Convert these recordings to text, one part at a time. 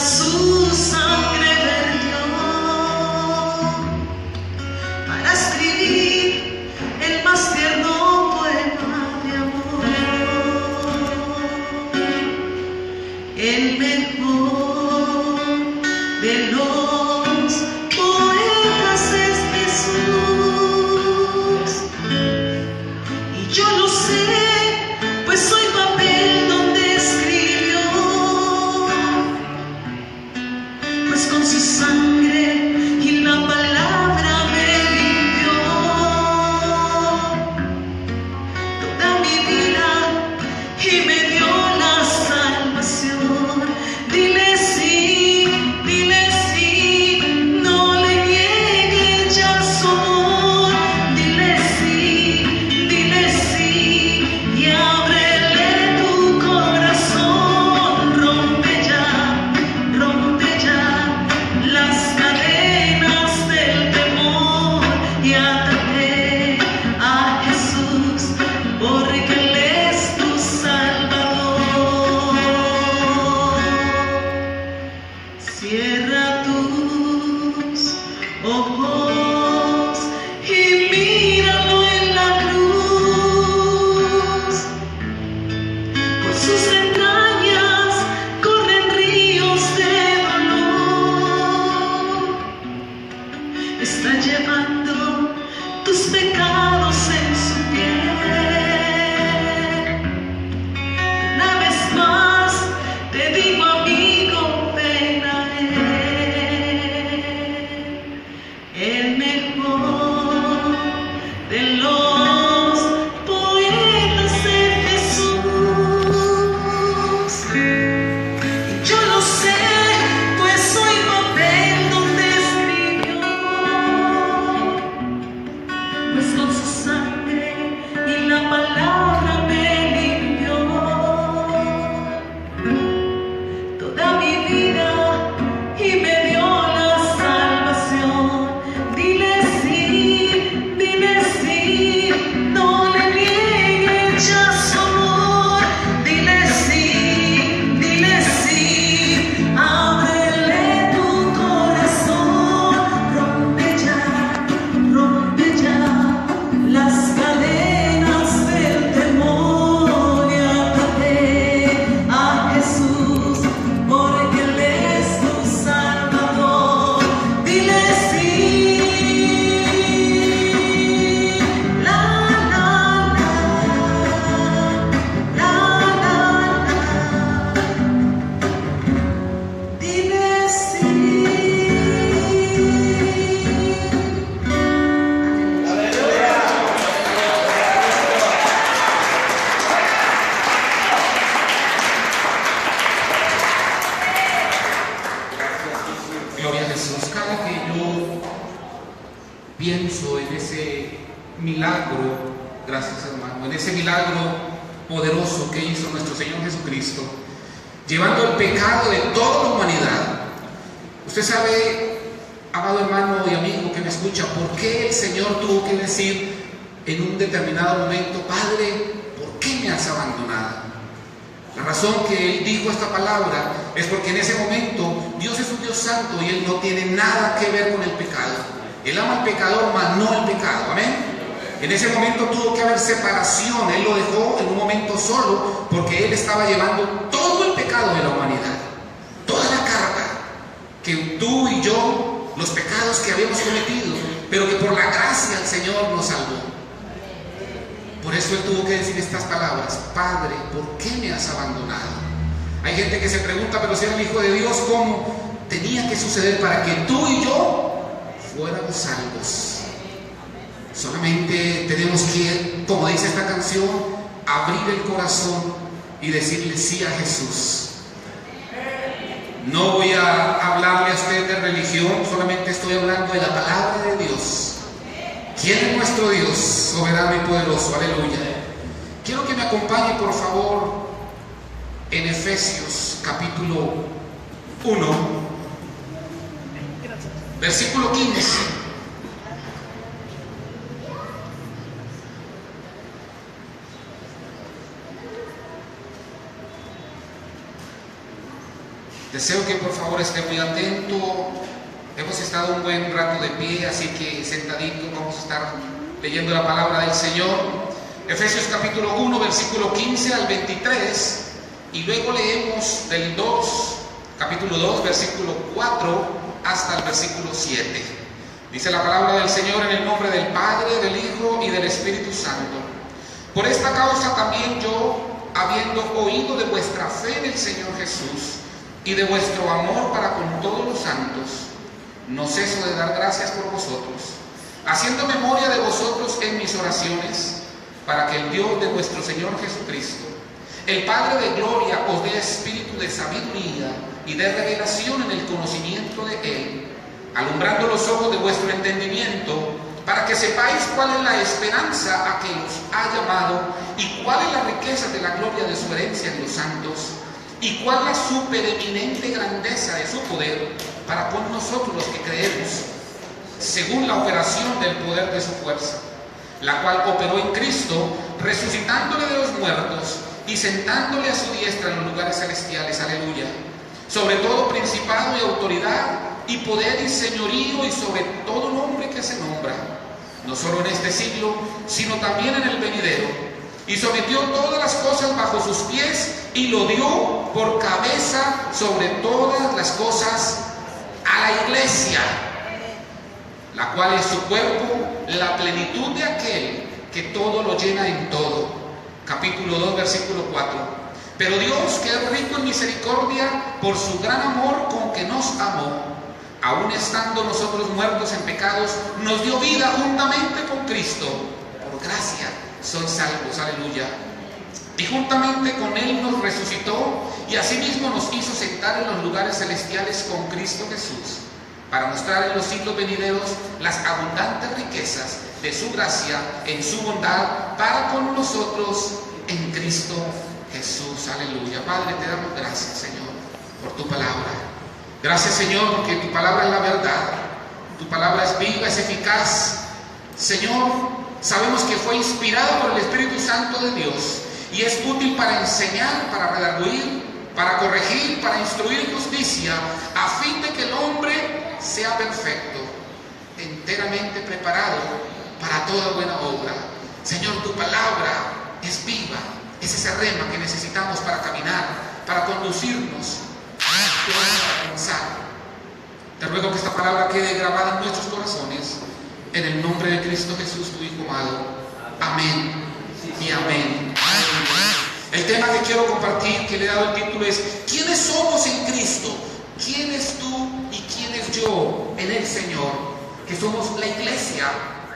su sangre vertió para escribir el más tierno poema de amor. El mejor de los poetas es Jesús, y yo lo sé, pues soy papel donde escribió, pues con su sangre y la palabra me limpió toda mi vida y me dio la salvación. Dile sí, no le niegues ya su amor. Dile sí, y ábrele tu corazón. Rompe ya las cadenas del temor y átate a Jesús, porque Él es tu Salvador. Cierra tus ojos y míralo en la cruz. Por sus entrañas corren ríos de dolor. Está llevando tus pecados en su piel. Una vez más te digo, amigo, ven a Él. El mejor de los poetas es Jesús, y yo lo sé, pues soy papel donde escribió, pues con su sangre y la palabra me limpió toda mi vida y me dio la salvación. Dile sí, no le niegues ya su amor. Dile sí, ábrele tu corazón. Rompe ya las cadenas del temor y átate a Jesús, porque Él es tu Salvador. Dile sí, la la la, la la la. Dile sí. Gloria a Jesús. Cada que yo pienso en ese milagro, gracias hermano, en ese milagro poderoso que hizo nuestro Señor Jesucristo, llevando el pecado de toda la humanidad. Usted sabe, amado hermano y amigo que me escucha, por qué el Señor tuvo que decir en un determinado momento: Padre, ¿por qué me has abandonado? La razón que Él dijo esta palabra es porque en ese momento Dios es un Dios santo y Él no tiene nada que ver con el pecado. Él ama al pecador, mas no el pecado. Amén. En ese momento tuvo que haber separación. Él lo dejó en un momento solo porque Él estaba llevando todo el pecado de la humanidad, toda la carga que tú y yo, los pecados que habíamos cometido, pero que por la gracia el Señor nos salvó. Por eso Él tuvo que decir estas palabras: Padre, ¿por qué me has abandonado? Hay gente que se pregunta, pero si era el Hijo de Dios, ¿cómo tenía que suceder para que tú y yo fuéramos salvos? Solamente tenemos que, como dice esta canción, abrir el corazón y decirle sí a Jesús. No voy a hablarle a usted de religión, solamente estoy hablando de la palabra de Dios. ¿Quién es nuestro Dios? Soberano y poderoso, aleluya. Quiero que me acompañe por favor en Efesios capítulo 1, versículo 15. Deseo que por favor esté muy atento. Hemos estado un buen rato de pie, así que sentadito vamos a estar leyendo la palabra del Señor. Efesios capítulo 1, versículo 15 al 23, y luego leemos del 2, capítulo 2, versículo 4 hasta el versículo 7. Dice la palabra del Señor en el nombre del Padre, del Hijo y del Espíritu Santo. Por esta causa también yo, habiendo oído de vuestra fe en el Señor Jesús y de vuestro amor para con todos los santos, no ceso de dar gracias por vosotros, haciendo memoria de vosotros en mis oraciones, para que el Dios de nuestro Señor Jesucristo, el Padre de gloria, os dé espíritu de sabiduría y de revelación en el conocimiento de Él, alumbrando los ojos de vuestro entendimiento, para que sepáis cuál es la esperanza a que os ha llamado, y cuál es la riqueza de la gloria de su herencia en los santos, y cuál la supereminente grandeza de su poder para con nosotros los que creemos, según la operación del poder de su fuerza, la cual operó en Cristo, resucitándole de los muertos y sentándole a su diestra en los lugares celestiales, aleluya, sobre todo principado y autoridad y poder y señorío y sobre todo nombre que se nombra, no solo en este siglo, sino también en el venidero, y sometió todas las cosas bajo sus pies y lo dio por cabeza sobre todas las cosas a la iglesia, la cual es su cuerpo, la plenitud de aquel que todo lo llena en todo. Capítulo 2, versículo 4. Pero Dios, que es rico en misericordia, por su gran amor con que nos amó, aun estando nosotros muertos en pecados, nos dio vida juntamente con Cristo. Por gracia sois salvos, aleluya. Y juntamente con Él nos resucitó y asimismo nos hizo sentar en los lugares celestiales con Cristo Jesús, para mostrar en los siglos venideros las abundantes riquezas de su gracia en su bondad para con nosotros en Cristo Jesús, aleluya. Padre, te damos gracias, Señor, por tu palabra. Gracias, Señor, porque tu palabra es la verdad, tu palabra es viva, es eficaz. Señor, sabemos que fue inspirada por el Espíritu Santo de Dios y es útil para enseñar, para redarguir, para corregir, para instruir en justicia, a fin de que el hombre sea perfecto, enteramente preparado para toda buena obra. Señor, tu palabra es viva, es ese rema que necesitamos para caminar, para conducirnos, para avanzar. Te ruego que esta palabra quede grabada en nuestros corazones, en el nombre de Cristo Jesús, tu Hijo amado. Amén y amén. El tema que quiero compartir, que le he dado el título, es ¿quiénes somos en Cristo? ¿Quién es tú y quién es yo en el Señor? Que somos la iglesia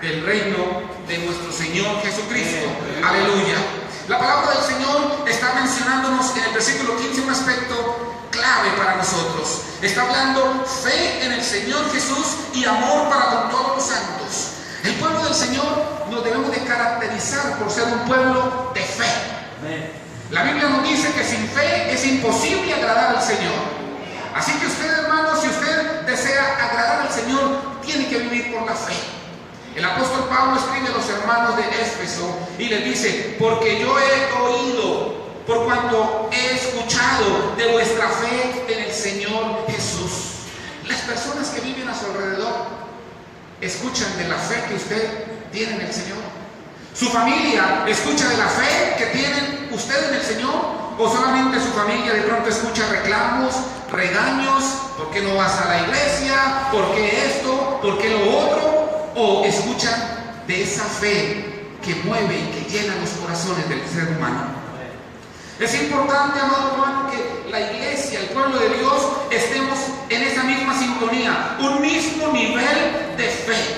del reino de nuestro Señor Jesucristo. Aleluya. La palabra del Señor está mencionándonos en el versículo 15 un aspecto clave para nosotros. Está hablando fe en el Señor Jesús y amor para con todos los santos. El pueblo del Señor nos debemos de caracterizar por ser un pueblo de fe. La Biblia nos dice que sin fe es imposible agradar al Señor. Así que usted, hermano, si usted desea agradar al Señor, tiene que vivir por la fe. El apóstol Pablo escribe a los hermanos de Éfeso y les dice: porque yo he oído, por cuanto he escuchado de vuestra fe en el Señor Jesús. Las personas que viven a su alrededor escuchan de la fe que usted tiene en el Señor. Su familia escucha de la fe que tienen usted en el Señor, o solamente su familia de pronto escucha reclamos, regaños: ¿por qué no vas a la iglesia? ¿Por qué esto? ¿Por qué lo otro? O escuchan de esa fe que mueve y que llena los corazones del ser humano. Es importante, amado hermano, que la iglesia, el pueblo de Dios, estemos en esa misma sintonía, un mismo nivel de fe.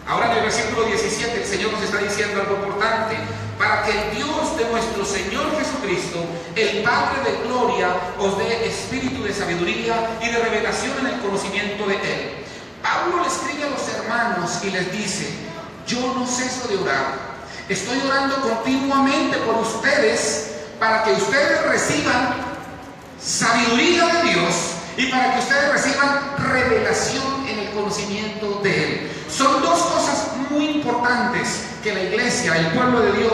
Ahora en el versículo 17 el Señor nos está diciendo algo importante: para que el Dios de nuestro Señor Jesucristo, el Padre de gloria, os dé espíritu de sabiduría y de revelación en el conocimiento de Él. Pablo le escribe a los hermanos y les dice: yo no ceso de orar, estoy orando continuamente por ustedes, para que ustedes reciban sabiduría de Dios y para que ustedes reciban revelación en el conocimiento de Él. Son dos cosas muy importantes que la iglesia, el pueblo de Dios,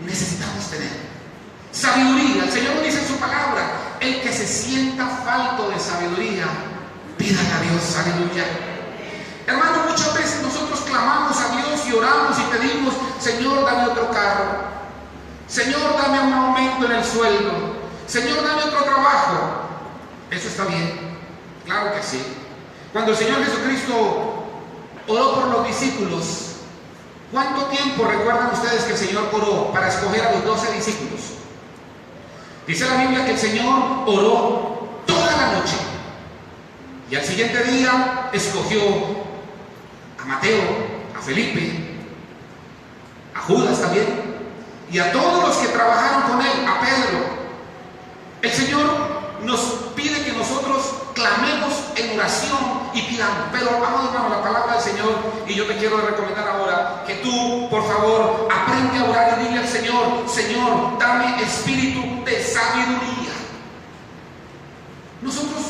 necesitamos tener. Sabiduría, el Señor nos dice en su palabra: el que se se sienta falto de sabiduría, pídale a Dios, aleluya. Hermano, muchas veces nosotros clamamos a Dios y oramos y pedimos: Señor, dame otro carro, Señor, dame un aumento en el sueldo, Señor, dame otro trabajo. Eso está bien, claro que sí. Cuando el Señor Jesucristo oró por los discípulos, ¿cuánto tiempo recuerdan ustedes que el Señor oró para escoger a los 12 discípulos? Dice la Biblia que el Señor oró toda la noche y al siguiente día escogió a Mateo, a Felipe, a Judas también, y a todos los que trabajaron con él, a Pedro. El Señor nos pide que nosotros clamemos en oración y pidamos. Pero, amado hermano, la palabra del Señor, y yo te quiero recomendar ahora que tú, por favor, aprende a orar y dile al Señor: Señor, dame espíritu de sabiduría. Nosotros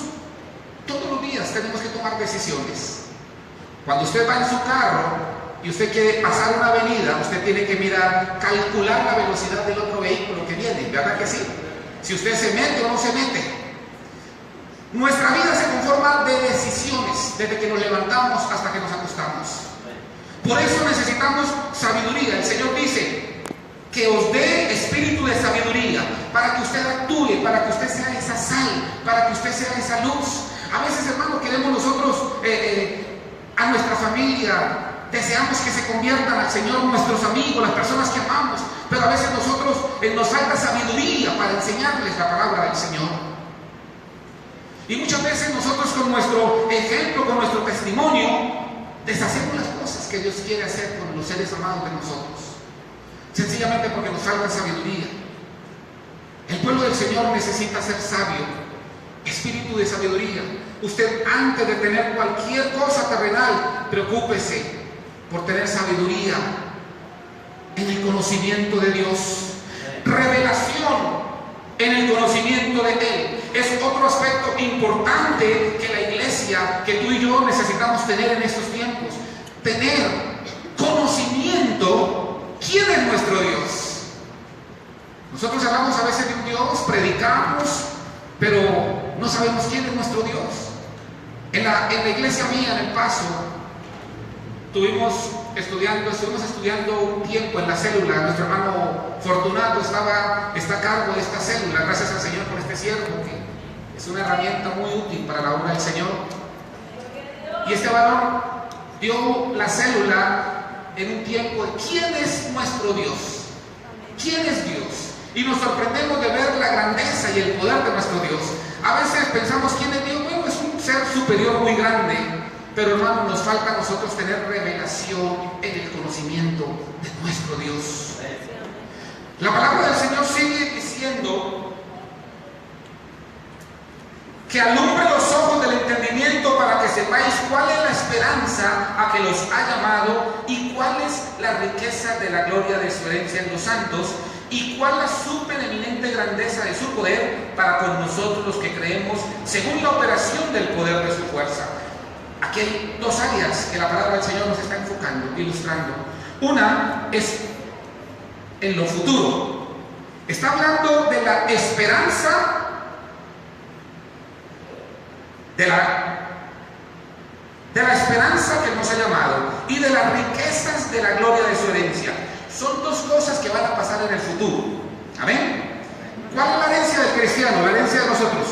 todos los días tenemos que tomar decisiones. Cuando usted va en su carro y usted quiere pasar una avenida, usted tiene que mirar, calcular la velocidad del otro vehículo que viene, ¿verdad que sí? Si usted se mete o no se mete. Nuestra vida se conforma de decisiones, desde que nos levantamos hasta que nos acostamos. Por eso necesitamos sabiduría. El Señor dice que os dé espíritu de sabiduría para que usted actúe, para que usted sea esa sal, para que usted sea esa luz. A veces, hermano, queremos nosotros a nuestra familia, deseamos que se conviertan al Señor nuestros amigos, las personas que amamos, pero a veces nosotros nos falta sabiduría para enseñarles la palabra del Señor. Y muchas veces nosotros, con nuestro ejemplo, con nuestro testimonio, deshacemos las cosas que Dios quiere hacer con los seres amados de nosotros, sencillamente porque nos falta sabiduría. El pueblo del Señor necesita ser sabio, espíritu de sabiduría. Usted, antes de tener cualquier cosa terrenal, preocúpese por tener sabiduría en el conocimiento de Dios, revelación en el conocimiento de Él. Es otro aspecto importante que la iglesia, que tú y yo necesitamos tener en estos tiempos. Tener conocimiento. ¿Quién es nuestro Dios? Nosotros hablamos a veces de un Dios, predicamos, pero no sabemos quién es nuestro Dios. En la iglesia mía, en El Paso, estuvimos estudiando un tiempo en la célula. Nuestro hermano Fortunato está a cargo de esta célula. Gracias al Señor por este siervo, que es una herramienta muy útil para la obra del Señor. Y este varón dio la célula en un tiempo de ¿quién es nuestro Dios? ¿Quién es Dios? Y nos sorprendemos de ver la grandeza y el poder de nuestro Dios. A veces pensamos: ¿quién es Dios? Bueno, es un ser superior muy grande. Pero, hermano, nos falta a nosotros tener revelación en el conocimiento de nuestro Dios. La palabra del Señor sigue diciendo que alumbre los ojos del entendimiento para que sepáis cuál es la esperanza a que los ha llamado y cuál es la riqueza de la gloria de su herencia en los santos y cuál la supereminente grandeza de su poder para con nosotros los que creemos según la operación del poder de su fuerza. Aquí hay dos áreas que la palabra del Señor nos está enfocando, ilustrando. Una es en lo futuro. Está hablando de la esperanza, de la esperanza que nos ha llamado y de las riquezas de la gloria de su herencia. Son dos cosas que van a pasar en el futuro. ¿Amén? ¿Cuál es la herencia del cristiano? La herencia de nosotros.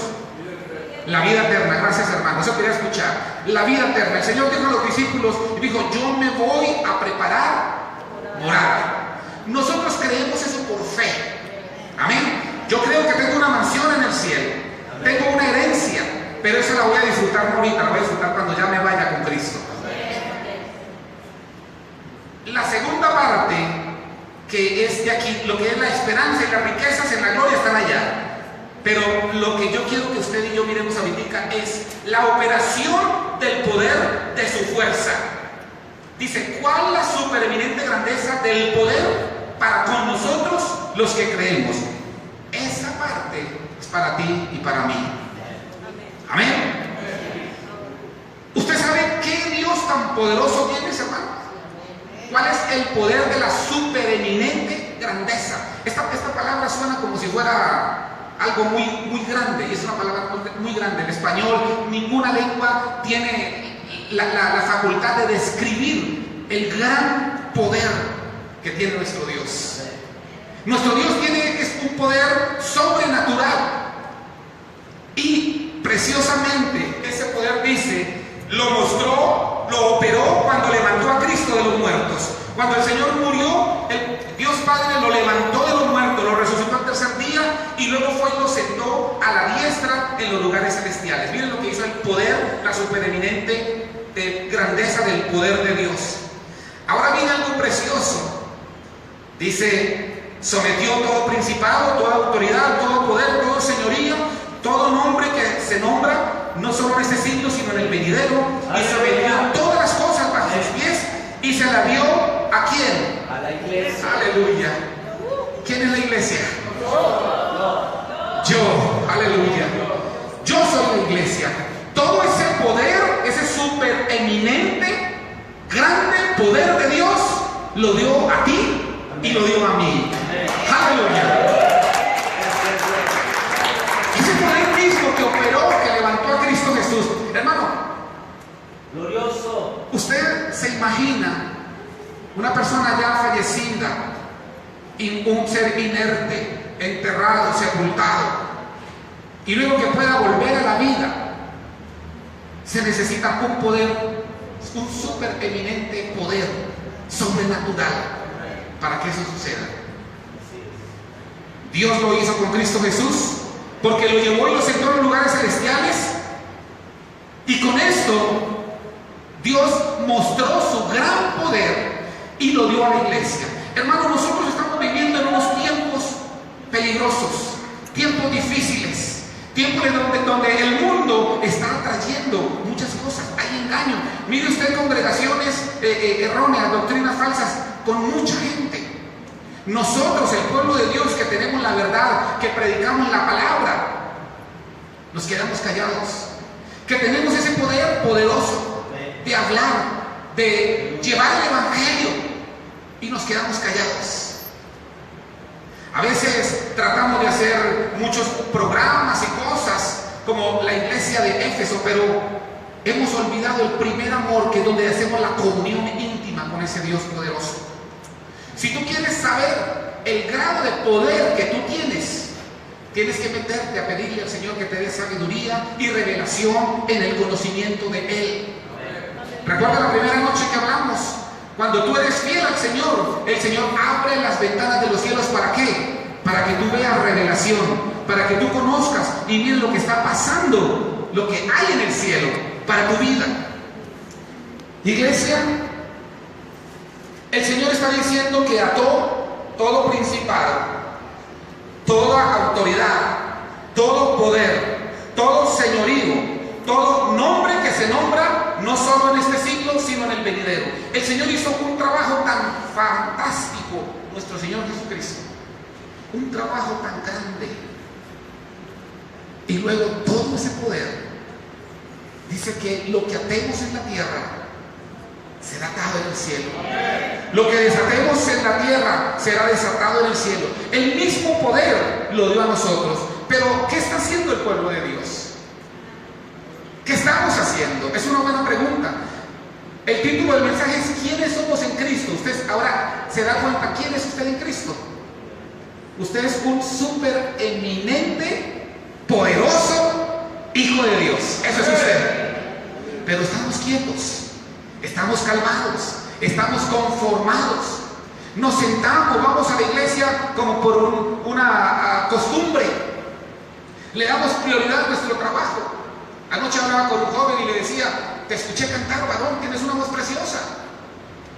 La vida eterna. Gracias, hermano. Eso quería escuchar. La vida eterna. El Señor dijo a los discípulos, dijo: yo me voy a preparar morada. Nosotros creemos eso por fe. Amén. Yo creo que tengo una mansión en el cielo. Tengo una herencia, pero esa la voy a disfrutar no ahorita, la voy a disfrutar cuando ya me vaya con Cristo. La segunda parte, que es de aquí, lo que es la esperanza y las riquezas en la gloria, están allá. Pero lo que yo quiero que usted y yo miremos ahorita es la operación del poder de su fuerza. Dice: ¿cuál la supereminente grandeza del poder para con nosotros los que creemos? Esa parte es para ti y para mí. Amén. ¿Usted sabe qué Dios tan poderoso tiene, hermano? ¿Cuál es el poder de la supereminente grandeza? Esta palabra suena como si fuera algo muy grande, y es una palabra muy grande. El español, ninguna lengua tiene la facultad de describir el gran poder que tiene nuestro Dios. Nuestro Dios es un poder sobrenatural, y preciosamente ese poder, dice, lo mostró, lo operó cuando levantó a Cristo de los muertos. Cuando el Señor murió, Dios Padre lo levantó de los muertos, lo resucitó al tercer día, y luego fue y lo sentó a la diestra en los lugares celestiales. Miren lo que hizo el poder, la supereminente grandeza del poder de Dios. Ahora viene algo precioso. Dice, sometió todo principado, toda autoridad, todo poder, todo señorío, todo nombre que se nombra, no solo en este siglo, sino en el venidero, y sometió todas las cosas bajo sus pies, y se la dio ¿a quién? A la iglesia. Aleluya. ¿Quién es la iglesia? Yo, aleluya. Yo soy la iglesia. Todo ese poder, ese super eminente, grande poder de Dios, lo dio a ti y lo dio a mí. Aleluya. Ese poder mismo que operó, que levantó a Cristo Jesús. Hermano, glorioso. ¿Usted se imagina una persona ya fallecida, un ser inerte, enterrado, sepultado, y luego que pueda volver a la vida? Se necesita un poder, un super eminente poder sobrenatural para que eso suceda. Dios lo hizo con Cristo Jesús, porque lo llevó y lo sentó en los lugares celestiales, y con esto Dios mostró su gran poder y lo dio a la iglesia. Hermanos, nosotros estamos viviendo en unos tiempos peligrosos, tiempos difíciles, tiempos donde el mundo está trayendo muchas cosas, hay engaño. Mire usted congregaciones erróneas, doctrinas falsas, con mucha gente. Nosotros, el pueblo de Dios, que tenemos la verdad, que predicamos la palabra, nos quedamos callados, que tenemos ese poder poderoso de hablar, de llevar el evangelio, y nos quedamos callados. A veces tratamos de hacer muchos programas y cosas como la iglesia de Éfeso, pero hemos olvidado el primer amor, que es donde hacemos la comunión íntima con ese Dios poderoso. Si tú quieres saber el grado de poder que tú tienes que meterte a pedirle al Señor que te dé sabiduría y revelación en el conocimiento de Él. Recuerda la primera noche que hablamos. Cuando tú eres fiel al Señor, el Señor abre las ventanas de los cielos. ¿Para qué? Para que tú veas revelación, para que tú conozcas y mires lo que está pasando, lo que hay en el cielo para tu vida. Iglesia, el Señor está diciendo que ató todo principado, toda autoridad, todo poder, todo señorío, todo nombre que se nombra, no solo en este siglo, sino en el venidero. El Señor hizo un trabajo tan fantástico, nuestro Señor Jesucristo, un trabajo tan grande, y luego todo ese poder, dice que lo que atemos en la tierra será atado en el cielo, lo que desatemos en la tierra será desatado en el cielo. El mismo poder lo dio a nosotros. Pero ¿qué está haciendo el pueblo de Dios? ¿Qué estamos haciendo? Es una buena pregunta. El título del mensaje es ¿quiénes somos en Cristo? Usted ahora se da cuenta, ¿quién es usted en Cristo? Usted es un súper eminente, poderoso Hijo de Dios. Eso es usted. Pero estamos quietos, estamos calmados, estamos conformados. Nos sentamos, vamos a la iglesia como por una costumbre. Le damos prioridad a nuestro trabajo. Anoche hablaba con un joven y le decía: te escuché cantar, varón, tienes una voz preciosa.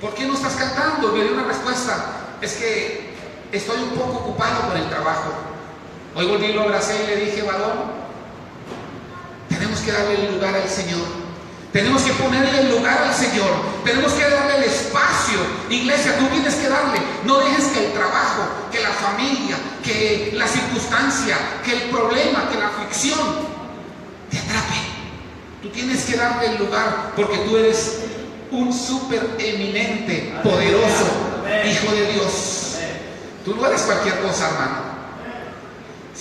¿Por qué no estás cantando? Y me dio una respuesta: es que estoy un poco ocupado con el trabajo. Hoy volví y lo abracé y le dije: varón, tenemos que darle el lugar al Señor. Tenemos que ponerle el lugar al Señor. Tenemos que darle el espacio. Iglesia, tú tienes que darle. No dejes que el trabajo, que la familia, que la circunstancia, que el problema, que la aflicción te atrape. Tú tienes que darle el lugar, porque tú eres un súper eminente, poderoso Hijo de Dios. Tú no eres cualquier cosa, hermano.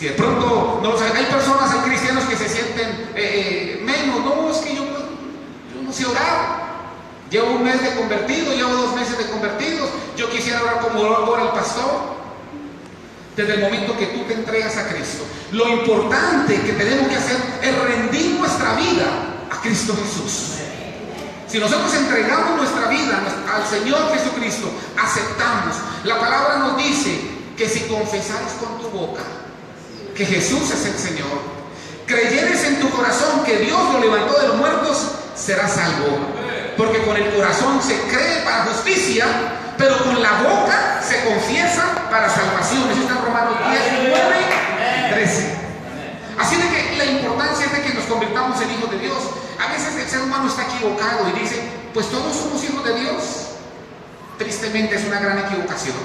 Si de pronto, no, hay personas, hay cristianos que se sienten menos, no, es que yo no sé orar. Llevo un mes de convertido, llevo 2 meses de convertidos, yo quisiera orar como ora el pastor. Desde el momento que tú te entregas a Cristo, lo importante que tenemos que hacer es rendir nuestra vida a Cristo Jesús. Si nosotros entregamos nuestra vida al Señor Jesucristo, aceptamos, la palabra nos dice que si confesares con tu boca que Jesús es el Señor, creyeres en tu corazón que Dios lo levantó de los muertos, serás salvo. Porque con el corazón se cree para justicia, pero con la boca se confiesa para salvación. Eso está en Romanos 10, 9 y 13. Así de que la importancia es de que nos convirtamos en hijos de Dios. A veces el ser humano está equivocado y dice, pues todos somos hijos de Dios. Tristemente es una gran equivocación.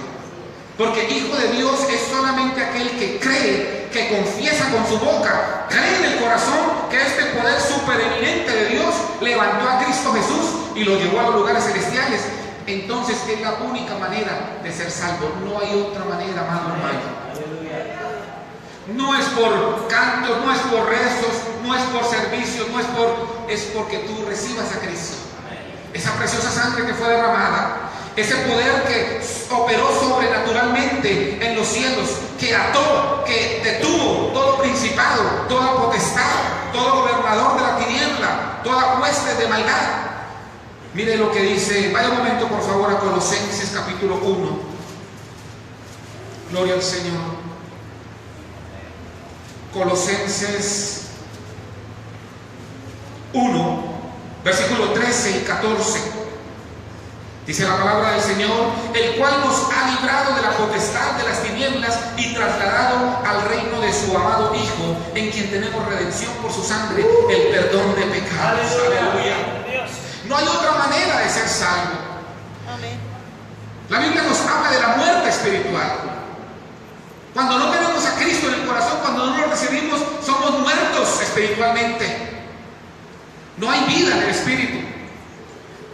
Porque hijo de Dios es solamente aquel que cree, que confiesa con su boca, cree en el corazón que este poder supereminente de Dios levantó a Cristo Jesús y lo llevó a los lugares celestiales. Entonces es la única manera de ser salvo. No hay otra manera, amado hermano. No es por cantos, no es por rezos, no es por servicios, es porque tú recibas a Cristo. Esa preciosa sangre que fue derramada, ese poder que operó sobrenaturalmente en los cielos, que ató, que detuvo todo principado, toda potestad, todo gobernador de la tiniebla, toda hueste de maldad. Mire lo que dice, vaya un momento por favor a Colosenses capítulo 1. Gloria al Señor. Colosenses 1, versículos 13 y 14. Dice la palabra del Señor, el cual nos ha librado de la potestad de las tinieblas y trasladado al reino de su amado Hijo, en quien tenemos redención por su sangre, el perdón de pecados. Aleluya. No hay otra manera de ser salvo. Amén. La Biblia nos habla de la muerte espiritual. Cuando no tenemos a Cristo en el corazón, cuando no lo recibimos, somos muertos espiritualmente. No hay vida en el espíritu.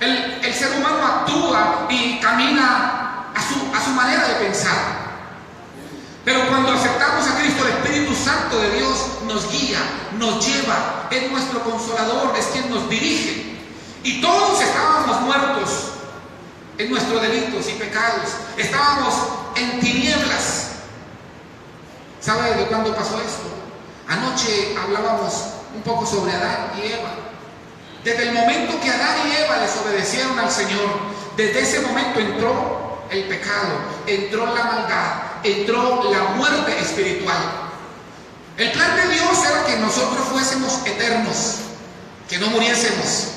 El ser humano actúa y camina a su manera de pensar. Pero cuando aceptamos a Cristo, el Espíritu Santo de Dios nos guía, nos lleva, es nuestro consolador, es quien nos dirige. Y todos estábamos muertos en nuestros delitos y pecados. Estábamos en tinieblas. ¿Sabe de cuándo pasó esto? Anoche hablábamos un poco sobre Adán y Eva. Desde el momento que Adán y Eva desobedecieron al Señor, desde ese momento entró el pecado, entró la maldad, entró la muerte espiritual. El plan de Dios era que nosotros fuésemos eternos, que no muriésemos,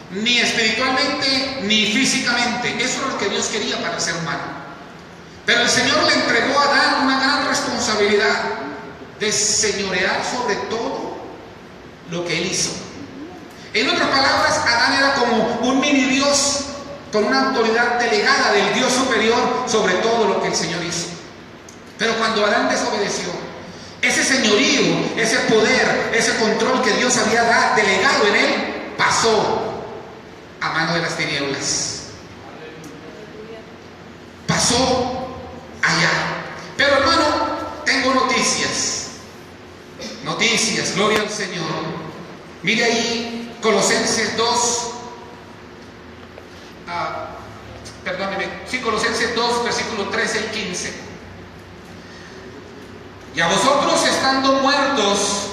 ni espiritualmente ni físicamente. Eso es lo que Dios quería para el ser humano. Pero el Señor le entregó a Adán una gran responsabilidad de señorear sobre todo lo que él hizo. En otras palabras, Adán era como un mini Dios con una autoridad delegada del Dios superior sobre todo lo que el Señor hizo. Pero cuando Adán desobedeció, ese señorío, ese poder, ese control que Dios había delegado en él, pasó a mano de las tinieblas. Pasó allá. Pero hermano, tengo noticias. Noticias, gloria al Señor. Mire ahí Colosenses 2, Colosenses 2, versículos 13 y 15. Y a vosotros, estando muertos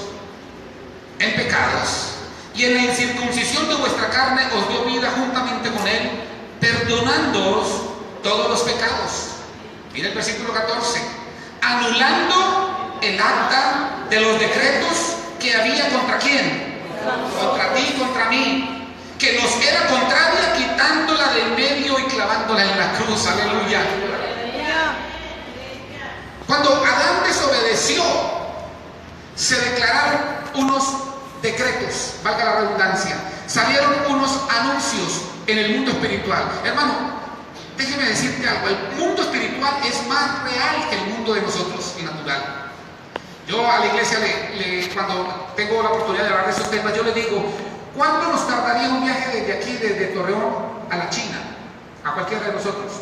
en pecados y en la incircuncisión de vuestra carne, os dio vida juntamente con él, perdonándoos todos los pecados. Mira el versículo 14. Anulando el acta de los decretos que había contra quién. Contra ti y contra mí, que nos era contraria, quitándola del medio y clavándola en la cruz. Aleluya. Cuando Adán desobedeció, se declararon unos decretos, valga la redundancia, salieron unos anuncios en el mundo espiritual. Hermano, déjeme decirte algo, el mundo espiritual es más real que el mundo de nosotros natural. Yo a la iglesia, cuando tengo la oportunidad de hablar de esos temas, yo le digo, ¿cuánto nos tardaría un viaje desde aquí, desde Torreón a la China? A cualquiera de nosotros.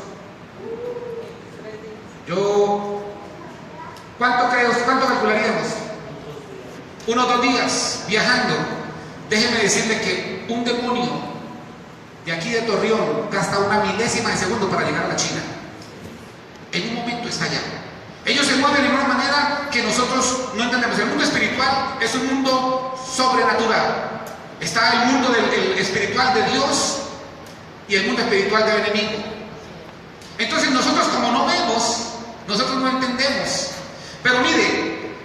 ¿Cuánto calcularíamos? unos 2 días viajando, déjeme decirle que un demonio de aquí de Torreón gasta una milésima de segundo para llegar a la China. En un momento está allá. Ellos se mueven de una manera que nosotros no entendemos. El mundo espiritual es un mundo sobrenatural. Está el mundo del espiritual de Dios y el mundo espiritual del enemigo. Entonces nosotros, como no vemos, nosotros no entendemos. Pero mire,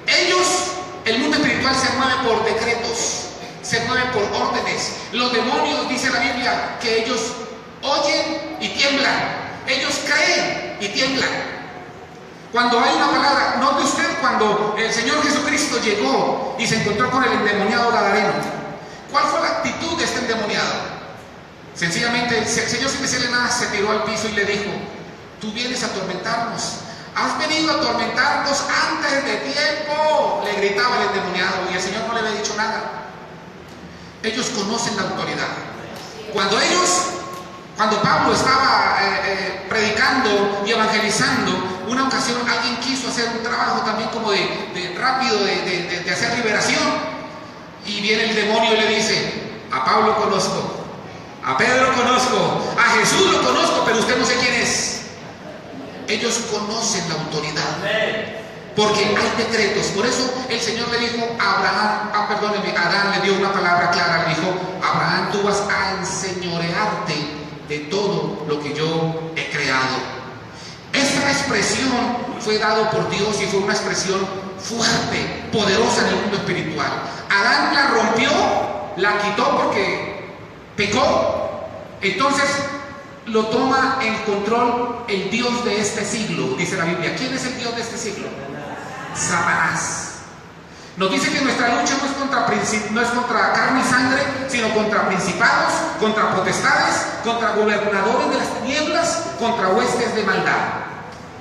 el mundo espiritual se mueve por decretos, se mueve por órdenes. Los demonios, dice la Biblia, que ellos oyen y tiemblan. Ellos creen y tiemblan. Cuando hay una palabra, note usted cuando el Señor Jesucristo llegó y se encontró con el endemoniado Gadareno. ¿Cuál fue la actitud de este endemoniado? Sencillamente el Señor, sin decirle nada, se tiró al piso y le dijo: tú vienes a atormentarnos, has venido a atormentarnos antes de tiempo, le gritaba el endemoniado, y el Señor no le había dicho nada. Ellos conocen la autoridad. Cuando Pablo estaba predicando y evangelizando, una ocasión alguien quiso hacer un trabajo también como de rápido, de hacer liberación, y viene el demonio y le dice: a Pablo conozco, a Pedro conozco, a Jesús lo conozco, pero usted no sé quién es. Ellos conocen la autoridad, porque hay decretos. Por eso el Señor le dijo a Adán le dio una palabra clara, le dijo: Abraham, tú vas a enseñorearte de todo lo que yo he creado. Esta expresión fue dada por Dios y fue una expresión fuerte, poderosa en el mundo espiritual. Adán la rompió, la quitó porque pecó. Entonces lo toma en control el Dios de este siglo, dice la Biblia. ¿Quién es el Dios de este siglo? Satanás. Nos dice que nuestra lucha no es contra carne y sangre, sino contra principados, contra potestades, contra gobernadores de las tinieblas, contra huestes de maldad.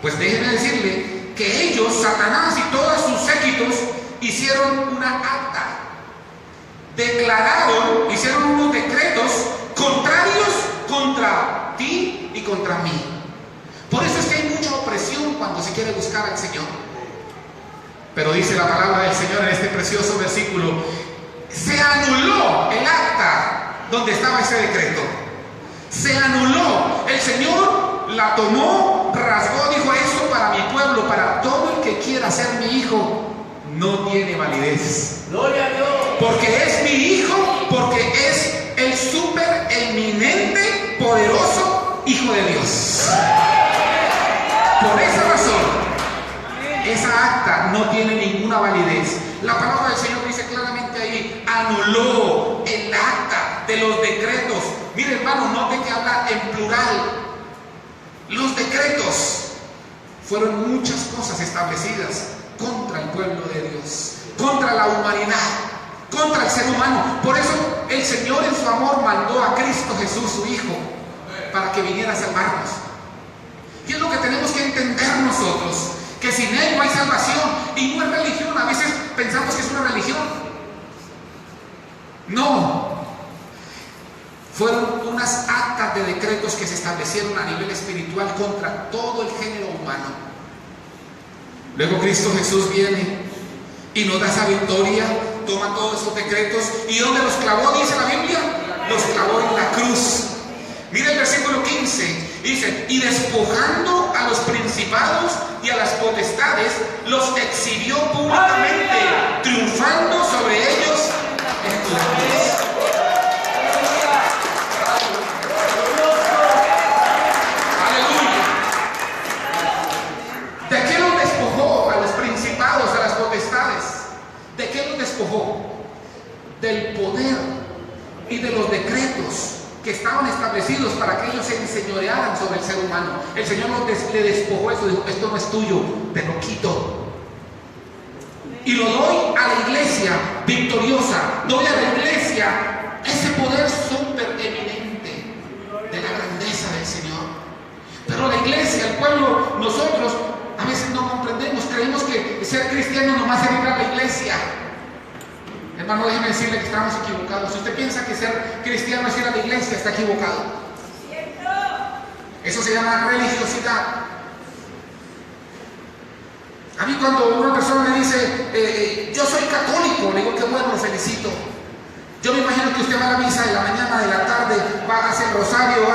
Pues déjenme decirle que ellos, Satanás y todos sus séquitos, hicieron una acta, hicieron unos decretos contrarios contra ti y contra mí. Por eso es que hay mucha opresión cuando se quiere buscar al Señor. Pero dice la palabra del Señor en este precioso versículo: se anuló el acta donde estaba ese decreto. Se anuló. El Señor la tomó, rasgó, dijo: esto para mi pueblo, para todo el que quiera ser mi hijo, no tiene validez. Gloria a Dios. Porque es mi hijo, porque es el súper eminente, poderoso Hijo de Dios. Por esa razón, esa acta no tiene ninguna validez. La palabra del Señor dice claramente ahí: anuló el acta de los decretos. Mire, hermano, note que habla en plural. Los decretos fueron muchas cosas establecidas contra el pueblo de Dios, contra la humanidad, contra el ser humano. Por eso el Señor en su amor mandó a Cristo Jesús, su Hijo, para que viniera a salvarnos. ¿Qué es lo que tenemos que entender nosotros? Que sin Él no hay salvación. Y no es religión. A veces pensamos que es una religión. No. Fueron unas actas de decretos que se establecieron a nivel espiritual contra todo el género humano. Luego Cristo Jesús viene y nos da esa victoria, toma todos esos decretos. ¿Y dónde los clavó? Dice la Biblia. Los clavó en la cruz. Mira el versículo 15. Dice: y despojando a los principados y a las potestades, los exhibió públicamente, triunfando sobre ellos en la cruz. Aleluya. ¿De qué los despojó a los principados, a las potestades? ¿De qué los despojó? Del poder y de los decretos que estaban establecidos para que ellos se enseñorearan sobre el ser humano. El Señor le despojó eso, dijo: esto no es tuyo, te lo quito. Y lo doy a la iglesia victoriosa, doy a la iglesia ese poder súper eminente de la grandeza del Señor. Pero la iglesia, el pueblo, nosotros a veces no comprendemos, creemos que ser cristiano nomás es ir a la iglesia. Hermano, déjeme decirle que estamos equivocados. Si usted piensa que ser cristiano es ir a la iglesia, está equivocado. Eso se llama religiosidad. A mí cuando una persona me dice, yo soy católico, le digo, qué bueno, lo felicito. Yo me imagino que usted va a la misa de la mañana, de la tarde, va a hacer rosario,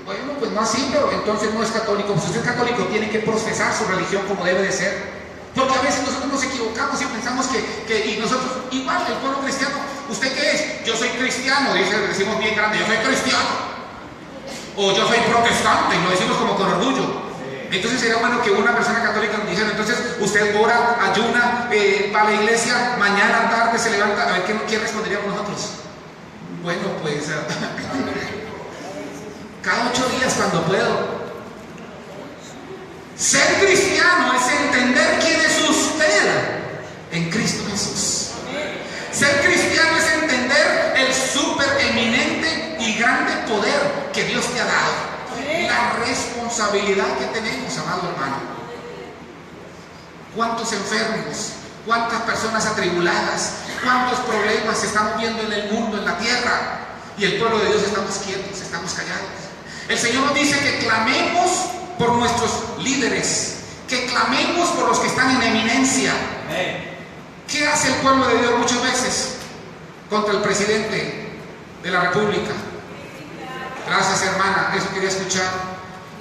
bueno, pues no así, pero entonces no es católico. Pues si usted es católico, tiene que profesar su religión como debe de ser. Porque a veces nosotros nos equivocamos y pensamos y nosotros, igual el pueblo cristiano, ¿usted qué es? Yo soy cristiano, decimos bien grande, yo soy cristiano. O yo soy protestante, y lo decimos como con orgullo. Entonces sería bueno que una persona católica nos dijera, entonces usted ora, ayuna, va a la iglesia, mañana, tarde, se levanta. A ver, ¿qué responderíamos nosotros? Bueno, pues cada 8 días cuando puedo. Ser cristiano es entender quién es usted en Cristo Jesús. Ser cristiano es entender el súper eminente y grande poder que Dios te ha dado. La responsabilidad que tenemos, amado hermano. ¿Cuántos enfermos? ¿Cuántas personas atribuladas? ¿Cuántos problemas estamos viendo en el mundo, en la tierra? Y el pueblo de Dios estamos quietos, estamos callados. El Señor nos dice que clamemos por nuestros líderes, que clamemos por los que están en eminencia. ¿Qué hace el pueblo de Dios muchas veces contra el presidente de la República? Gracias, hermana, eso quería escuchar.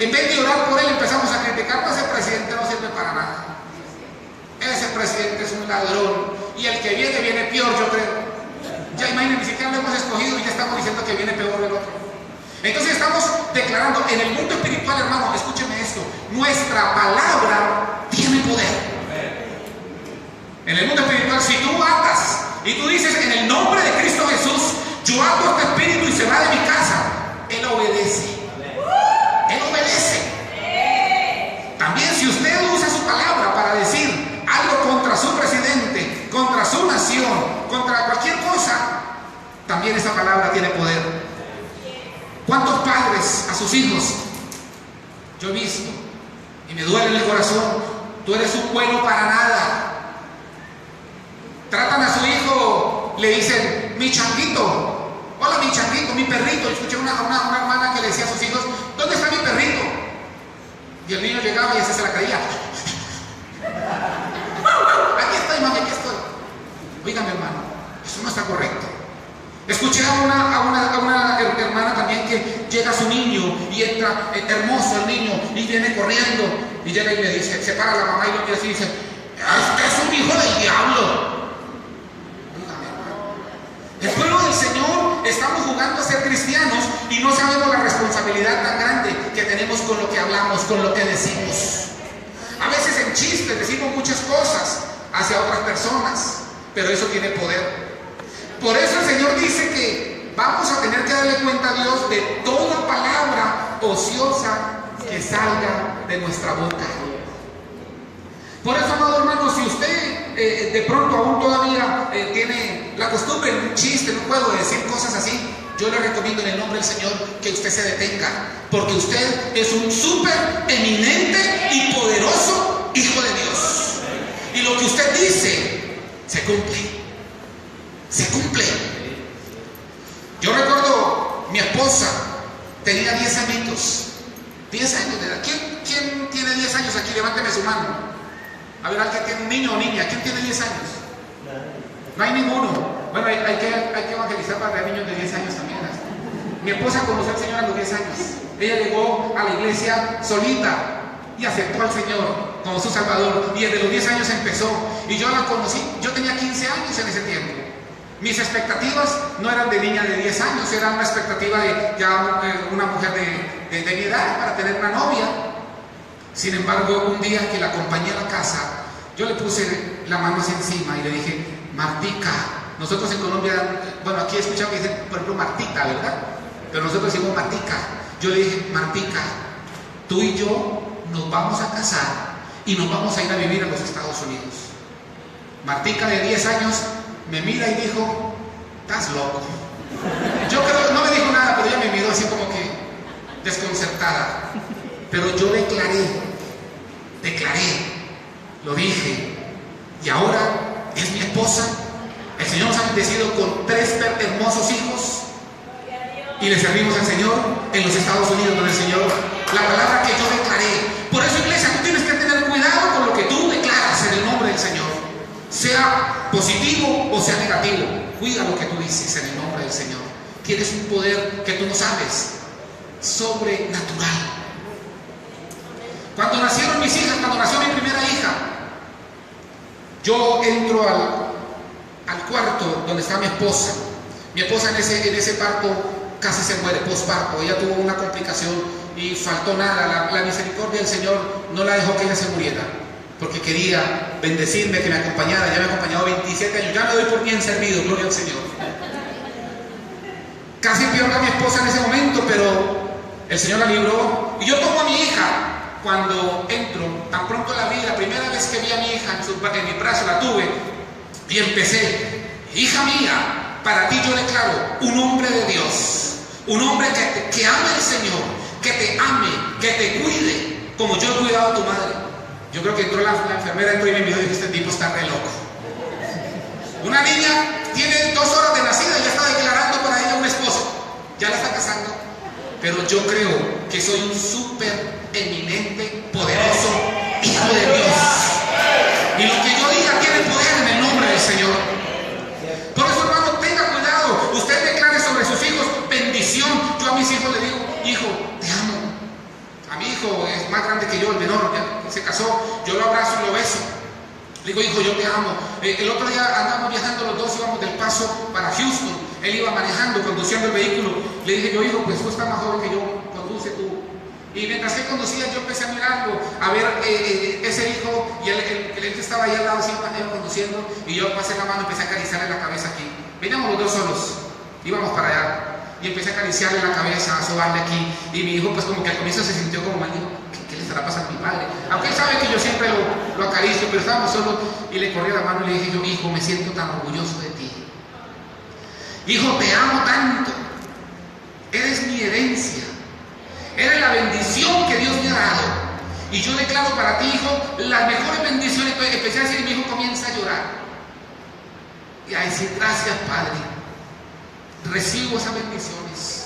En vez de orar por él, empezamos a criticar, pues ese presidente no sirve para nada. Ese presidente es un ladrón y el que viene peor, yo creo. Ya imagínense, ni siquiera lo hemos escogido y ya estamos diciendo que viene peor el otro. Entonces estamos declarando, en el mundo espiritual, hermano, escúcheme esto, nuestra palabra tiene poder. En el mundo espiritual, si tú atas y tú dices, en el nombre de Cristo Jesús, yo ato este espíritu y se va de mi casa, Él obedece. Él obedece. También si usted usa su palabra para decir algo contra su presidente, contra su nación, contra cualquier cosa, también esa palabra tiene poder. ¿Cuántos padres a sus hijos? Yo he visto y me duele en el corazón, tú eres un bueno para nada. Tratan a su hijo, le dicen, mi changuito, hola mi changuito, mi perrito. Yo escuché una hermana que le decía a sus hijos, ¿dónde está mi perrito? Y el niño llegaba y ese se la creía. Aquí estoy, mami, aquí estoy. Oigan, mi hermano, eso no está correcto. Escuché a una hermana también que llega a su niño y entra hermoso el niño y viene corriendo y llega y le dice, se para la mamá y lo mira así y dice, este es un hijo del diablo. El pueblo del Señor estamos jugando a ser cristianos y no sabemos la responsabilidad tan grande que tenemos con lo que hablamos, con lo que decimos. A veces en chistes decimos muchas cosas hacia otras personas, pero eso tiene poder. Por eso el Señor dice que vamos a tener que darle cuenta a Dios de toda palabra ociosa que salga de nuestra boca. Por eso, amado hermano, si usted de pronto aún todavía tiene la costumbre, un chiste, no puedo decir cosas así, yo le recomiendo en el nombre del Señor que usted se detenga, porque usted es un súper eminente y poderoso hijo de Dios. Y lo que usted dice se cumple. Se cumple. Yo recuerdo, mi esposa tenía 10 añitos. 10 años de edad. ¿Quién tiene 10 años aquí? Levánteme su mano. A ver, ¿alguien tiene un niño o niña? ¿Quién tiene 10 años? No hay ninguno. Bueno, hay que evangelizar para que haya niños de 10 años también. Mi esposa conoció al Señor a los 10 años. Ella llegó a la iglesia solita y aceptó al Señor como su Salvador. Y desde los 10 años empezó. Y yo la conocí. Yo tenía 15 años en ese tiempo. Mis expectativas no eran de niña de 10 años, era una expectativa de ya una mujer de mi edad para tener una novia. Sin embargo, un día que la acompañé a la casa, yo le puse la mano así encima y le dije, Martica. Nosotros en Colombia, bueno, aquí he escuchado que dicen, por ejemplo, Martita, ¿verdad? Pero nosotros decimos Martica. Yo le dije, Martica, tú y yo nos vamos a casar y nos vamos a ir a vivir a los Estados Unidos. Martica, de 10 años, me mira y dijo, estás loco. Yo creo, no me dijo nada, pero ella me miró así como que desconcertada. Pero yo declaré, lo dije, y ahora es mi esposa. El Señor nos ha bendecido con 3 hermosos hijos y le servimos al Señor en los Estados Unidos con el Señor. La palabra que yo declaré. Por eso, iglesia, tú tienes que tener cuidado con lo que tú sea positivo o sea negativo. Cuida lo que tú dices en el nombre del Señor. Tienes un poder que tú no sabes, sobrenatural. Cuando nacieron mis hijas, cuando nació mi primera hija, yo entro al cuarto donde está mi esposa. Mi esposa en ese parto casi se muere, posparto. Ella tuvo una complicación y faltó nada. La misericordia del Señor no la dejó que ella se muriera, porque quería bendecirme, que me acompañara. Ya me ha acompañado 27 años, ya me doy por bien servido, gloria al Señor. Casi pierdo a mi esposa en ese momento, pero el Señor la libró. Y yo tomo a mi hija. Cuando entro, tan pronto la vi, la primera vez que vi a mi hija en mi brazo, la tuve y empecé: hija mía, para ti yo declaro un hombre de Dios, un hombre que ame al Señor, que te ame, que te cuide, como yo he cuidado a tu madre. Yo creo que entró la enfermera, entró y me miró y dijo: este tipo está re loco. Una niña tiene 2 horas de nacida y ya está declarando para ella un esposo, ya la está casando. Pero yo creo que soy un súper eminente, poderoso hijo de Dios, y lo que yo diga tiene poder en el nombre del Señor. Por eso, hermano, tenga cuidado. Usted declare sobre sus hijos bendición. Yo a mis hijos les digo: hijo, te amo. A mi hijo es más grande que yo, el menor, ya se casó, yo lo abrazo y lo beso. Le digo: hijo, yo te amo. El otro día andábamos viajando los dos, íbamos del Paso para Houston. Él iba manejando, conduciendo el vehículo. Le dije yo: hijo, pues tú estás más joven que yo, conduce tú. Y mientras que conducía, yo empecé a mirarlo, a ver ese hijo, y el que estaba ahí al lado, siempre iba conduciendo, y yo pasé la mano, empecé a acariciarle la cabeza aquí. Veníamos los dos solos, íbamos para allá, y empecé a acariciarle la cabeza, a sobarle aquí, y mi hijo pues como que al comienzo se sintió como mal, dijo: ¿qué le estará pasando a mi padre? Aunque él sabe que yo siempre lo acaricio, pero estábamos solos, y le corrí la mano y le dije yo: hijo, me siento tan orgulloso de ti. Hijo, te amo tanto, eres mi herencia. Eres la bendición que Dios me ha dado. Y yo declaro para ti, hijo, las mejores bendiciones. Empecé a decir y mi hijo comienza a llorar. Y a decir: gracias, Padre. Recibo esas bendiciones.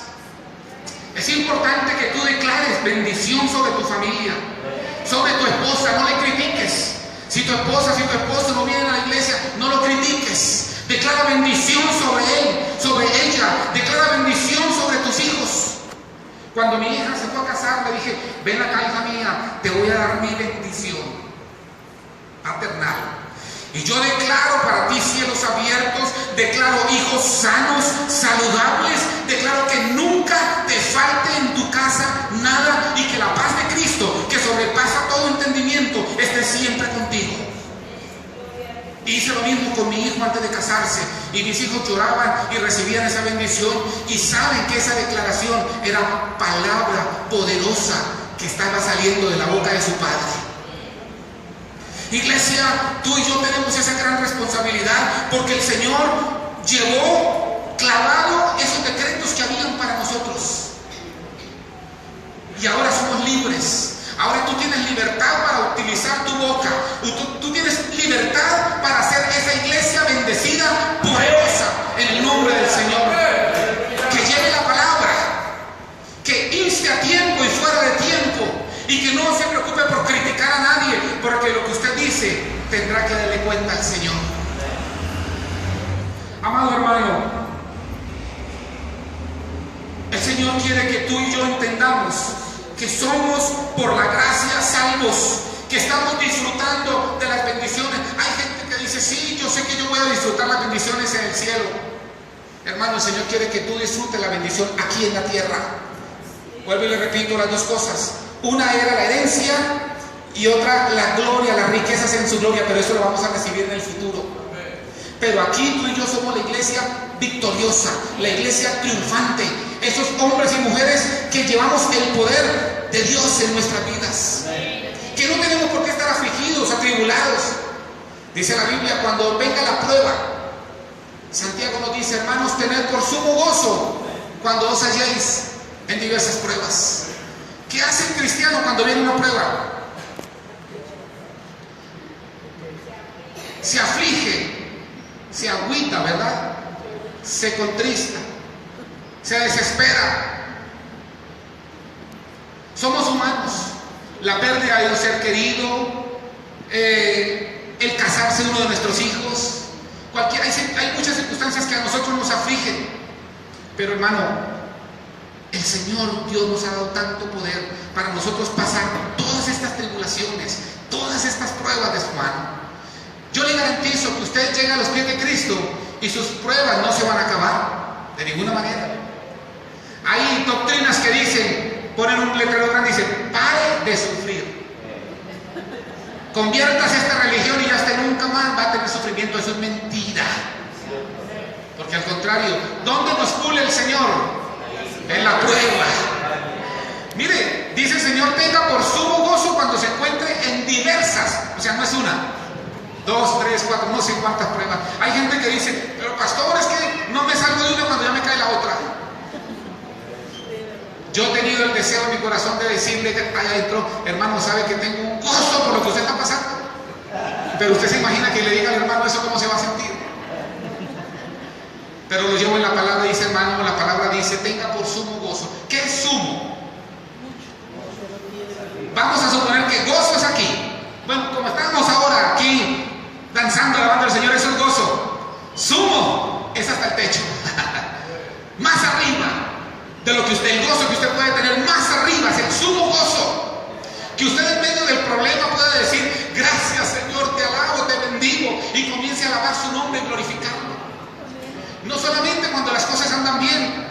Es importante que tú declares bendición sobre tu familia, sobre tu esposa. No le critiques. Si tu esposa, si tu esposo no vienen a la iglesia, no lo critiques. Declara bendición sobre él, sobre ella. Declara bendición sobre tus hijos. Cuando mi hija se fue a casar, le dije: ven acá, hija mía, te voy a dar mi bendición paternal. Y yo declaro para ti cielos abiertos, declaro hijos sanos, saludables, declaro que nunca te falte en tu casa nada, y que la paz de Cristo, que sobrepasa todo entendimiento, esté siempre contigo. Hice lo mismo con mi hijo antes de casarse, y mis hijos lloraban y recibían esa bendición, y saben que esa declaración era palabra poderosa que estaba saliendo de la boca de su padre. Iglesia, tú y yo tenemos esa gran responsabilidad, porque el Señor llevó clavado esos decretos que habían para nosotros, y ahora somos libres. Ahora tú tienes libertad para utilizar tu boca. Tú tienes libertad para hacer esa iglesia bendecida, poderosa, en el nombre del Señor. Que lleve la palabra, que inste a tiempo y fuera de tiempo, y que no se preocupe por criticar a nadie, porque lo que usted dice tendrá que darle cuenta al Señor. Amado hermano, el Señor quiere que tú y yo entendamos que somos por la gracia salvos, que estamos disfrutando de las bendiciones. Hay gente que dice: sí, yo sé que yo voy a disfrutar las bendiciones en el cielo. Hermano, el Señor quiere que tú disfrutes la bendición aquí en la tierra. Vuelvo y le repito las dos cosas. Una era la herencia y otra la gloria, las riquezas en su gloria, pero eso lo vamos a recibir en el futuro. Pero aquí tú y yo somos la iglesia victoriosa, la iglesia triunfante, esos hombres y mujeres que llevamos el poder de Dios en nuestras vidas, que no tenemos por qué estar afligidos, atribulados. Dice la Biblia: cuando venga la prueba, Santiago nos dice: hermanos, tened por sumo gozo cuando os halléis en diversas pruebas. ¿Qué hace el cristiano cuando viene una prueba? Se aflige, se agüita, ¿verdad? Se contrista, se desespera. Somos humanos. La pérdida de un ser querido, el casarse uno de nuestros hijos, hay muchas circunstancias que a nosotros nos afligen, pero hermano, el Señor Dios nos ha dado tanto poder para nosotros pasar todas estas tribulaciones, todas estas pruebas de su mano. Yo le garantizo que usted llega a los pies de Cristo y sus pruebas no se van a acabar de ninguna manera. Hay doctrinas que dicen, ponen un letrero grande y dicen, pare de sufrir. Conviértase a esta religión y ya hasta nunca más va a tener sufrimiento. Eso es mentira. Porque al contrario, ¿dónde nos pule el Señor? En la prueba. Mire, dice el Señor, tenga por sumo gozo cuando se encuentre en diversas, o sea, no es una, 2, 3, 4, no sé cuántas pruebas. Hay gente que dice, pero pastor, es que no me salgo de una cuando ya me cae la otra. Yo he tenido el deseo en mi corazón de decirle allá adentro, hermano, sabe que tengo un gozo por lo que usted está pasando. Pero usted se imagina que le diga al hermano eso, ¿cómo se va a sentir? Pero lo llevo en la palabra, dice hermano, la palabra dice, tenga por sumo gozo. ¿Qué es sumo? Vamos a suponer que gozo es aquí. Bueno, como estamos ahora aquí danzando, alabando al Señor, eso es gozo. Sumo es hasta el techo. Más arriba de lo que el gozo que usted puede tener, más arriba es el sumo gozo. Que usted en medio del problema pueda decir, gracias Señor, te alabo, te bendigo, y comience a alabar su nombre y glorificarlo. No solamente cuando las cosas andan bien.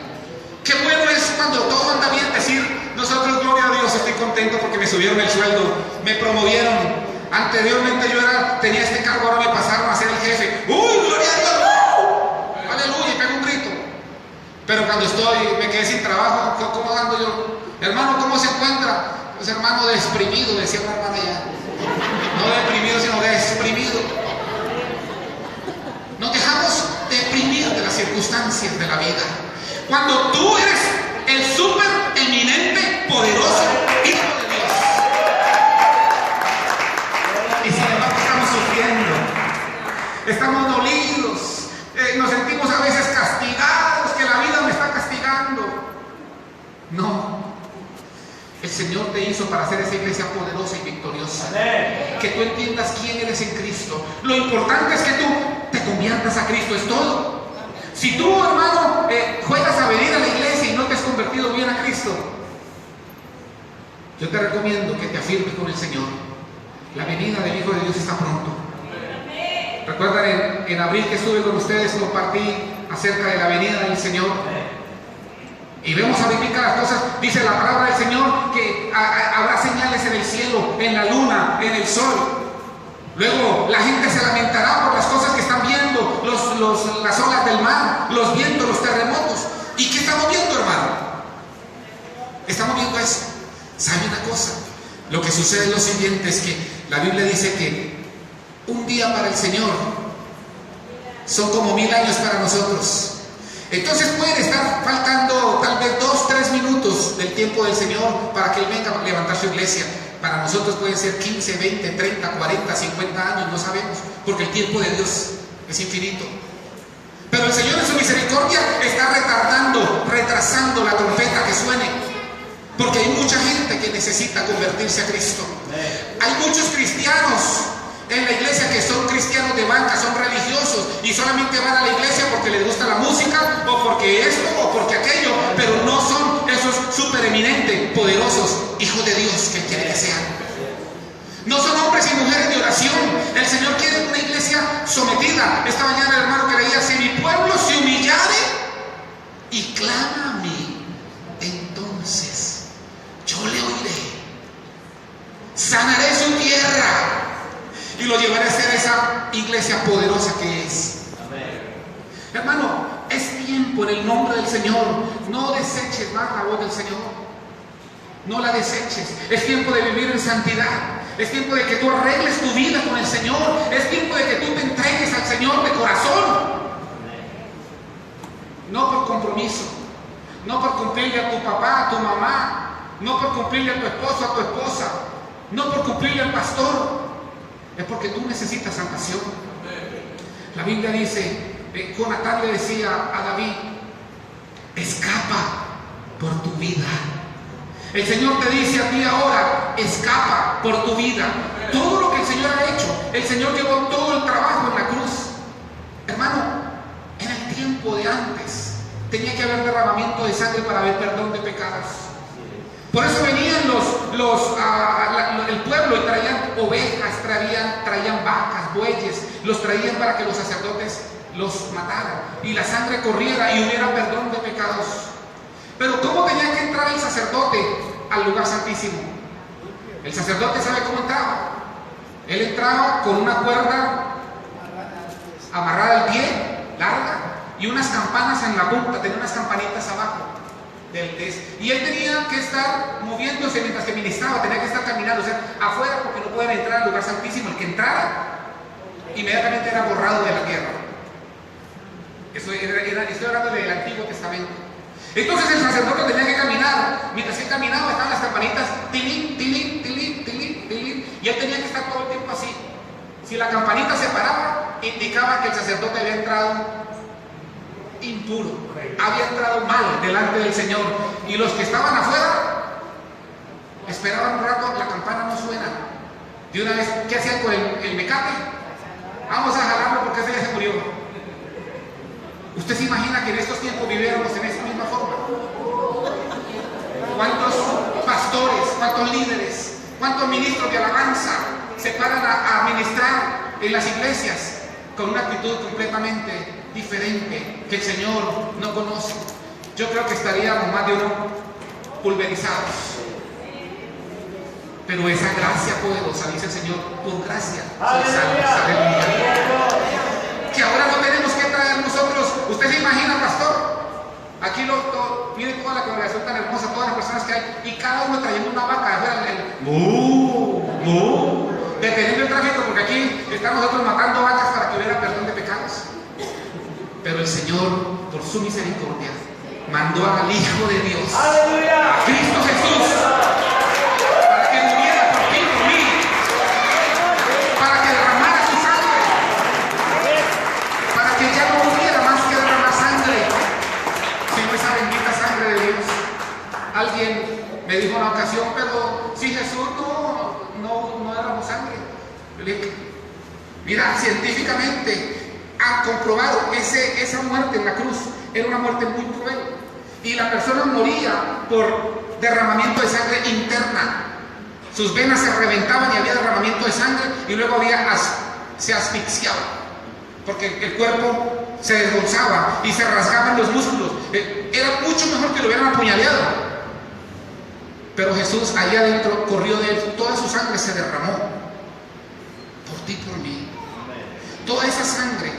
Qué bueno es cuando todo anda bien decir, nosotros, gloria a Dios, estoy contento porque me subieron el sueldo, me promovieron. Anteriormente yo tenía este cargo, ahora me pasaron a ser el jefe. ¡Uy, gloria a Dios! ¡Uh! ¡Aleluya! Y pego un grito. Pero cuando me quedé sin trabajo, ¿cómo ando yo? Hermano, ¿cómo se encuentra? Pues hermano, desprimido, decía una hermana allá. No deprimido, sino desprimido. Nos dejamos deprimir de las circunstancias de la vida. Cuando tú eres el súper eminente, poderoso Hijo de Dios. Y sin embargo estamos sufriendo, estamos dolidos, nos sentimos a veces castigados, que la vida me está castigando. No, el Señor te hizo para hacer esa iglesia poderosa y victoriosa. Que tú entiendas quién eres en Cristo. Lo importante es que tú te conviertas a Cristo, es todo. Si tú, hermano, juegas a venir a la iglesia y no te has convertido bien a Cristo, yo te recomiendo que te afirmes con el Señor. La venida del Hijo de Dios está pronto. Recuerdan en abril que estuve con ustedes, compartí acerca de la venida del Señor. Y vemos a verificar las cosas. Dice la palabra del Señor que habrá señales en el cielo, en la luna, en el sol. Luego la gente se lamentará por las cosas que están viendo, las olas del mar, los vientos, los terremotos. ¿Y qué estamos viendo, hermano? Estamos viendo eso. ¿Sabe una cosa? Lo que sucede es lo siguiente, es que la Biblia dice que un día para el Señor son como 1000 años para nosotros. Entonces pueden estar faltando tal vez 2, 3 minutos del tiempo del Señor para que Él venga a levantar su iglesia. Para nosotros pueden ser 15, 20, 30, 40, 50 años, no sabemos, porque el tiempo de Dios es infinito. Pero el Señor en su misericordia está retrasando la trompeta que suene, porque hay mucha gente que necesita convertirse a Cristo. Hay muchos cristianos en la iglesia que son cristianos de banca, son religiosos y solamente van a la iglesia porque les gusta la música o porque esto o porque aquello, pero no son esos supereminentes, poderosos hijos de Dios que quiere que sean. No son hombres y mujeres de oración. El Señor quiere una iglesia sometida. Esta mañana el hermano que leía, si mi pueblo se humillare y clama a mí, entonces yo le oiré, sanaré su tierra y lo llevaré a ser esa iglesia poderosa que es. Amén. Hermano, es tiempo en el nombre del Señor. No deseches más la voz del Señor. No la deseches. Es tiempo de vivir en santidad. Es tiempo de que tú arregles tu vida con el Señor. Es tiempo de que tú te entregues al Señor de corazón. No por compromiso. No por cumplirle a tu papá, a tu mamá. No por cumplirle a tu esposo, a tu esposa. No por cumplirle al pastor. Es porque tú necesitas salvación. La Biblia dice, Jonatán le decía a David, escapa por tu vida. El Señor te dice a ti ahora, escapa por tu vida. Todo lo que el Señor ha hecho. El Señor llevó todo el trabajo en la cruz. Hermano, en el tiempo de antes tenía que haber derramamiento de sangre para haber perdón de pecados. Por eso venían el pueblo y traían ovejas, traían vacas, bueyes, los traían para que los sacerdotes los mataran y la sangre corriera y hubiera perdón de pecados. Pero ¿cómo tenía que entrar el sacerdote al lugar santísimo? El sacerdote sabe cómo entraba. Él entraba con una cuerda amarrada al pie, larga, y unas campanas en la punta, tenía unas campanitas abajo. Y él tenía que estar moviéndose mientras que ministraba, tenía que estar caminando, o sea, afuera, porque no podían entrar al lugar santísimo. El que entrara, inmediatamente era borrado de la tierra. Estoy hablando del Antiguo Testamento. Entonces el sacerdote tenía que caminar. Mientras él caminaba, estaban las campanitas, tilín, tilín, tilín, tilín, tilín, y él tenía que estar todo el tiempo así. Si la campanita se paraba, indicaba que el sacerdote había entrado impuro, había entrado mal delante del Señor. Y los que estaban afuera esperaban un rato, la campana no suena. De una vez, ¿qué hacían con el mecate? Vamos a jalarlo porque ese ya se murió. ¿Usted se imagina que en estos tiempos viviéramos en esa misma forma? ¿Cuántos pastores, cuántos líderes, cuántos ministros de alabanza se paran a ministrar en las iglesias con una actitud completamente diferente que el Señor no conoce? Yo creo que estaríamos más de uno pulverizados. Pero esa gracia poderosa, dice el Señor, por gracia sois salvos. Aleluya. Que ahora no tenemos que traer nosotros. ¿Usted se imagina, pastor? Aquí mire toda la congregación tan hermosa, todas las personas que hay, y cada uno trayendo una vaca de afuera, deteniendo el tráfico, porque aquí estamos nosotros matando vacas para que hubiera perdón de pecados. Pero el Señor, por su misericordia, mandó al Hijo de Dios, a Cristo Jesús, para que muriera por ti y por mí, para que derramara su sangre, para que ya no hubiera más que derramar sangre, sino esa bendita sangre de Dios. Alguien me dijo en una ocasión, pero si Jesús no derramó sangre. Yo le dije, mira, científicamente han comprobado esa muerte en la cruz era una muerte muy cruel, y la persona moría por derramamiento de sangre interna. Sus venas se reventaban y había derramamiento de sangre, y luego se asfixiaba porque el cuerpo se desgonzaba y se rasgaban los músculos. Era mucho mejor que lo hubieran apuñaleado. Pero Jesús allá adentro corrió de él, toda su sangre se derramó por ti y por mí. Toda esa sangre,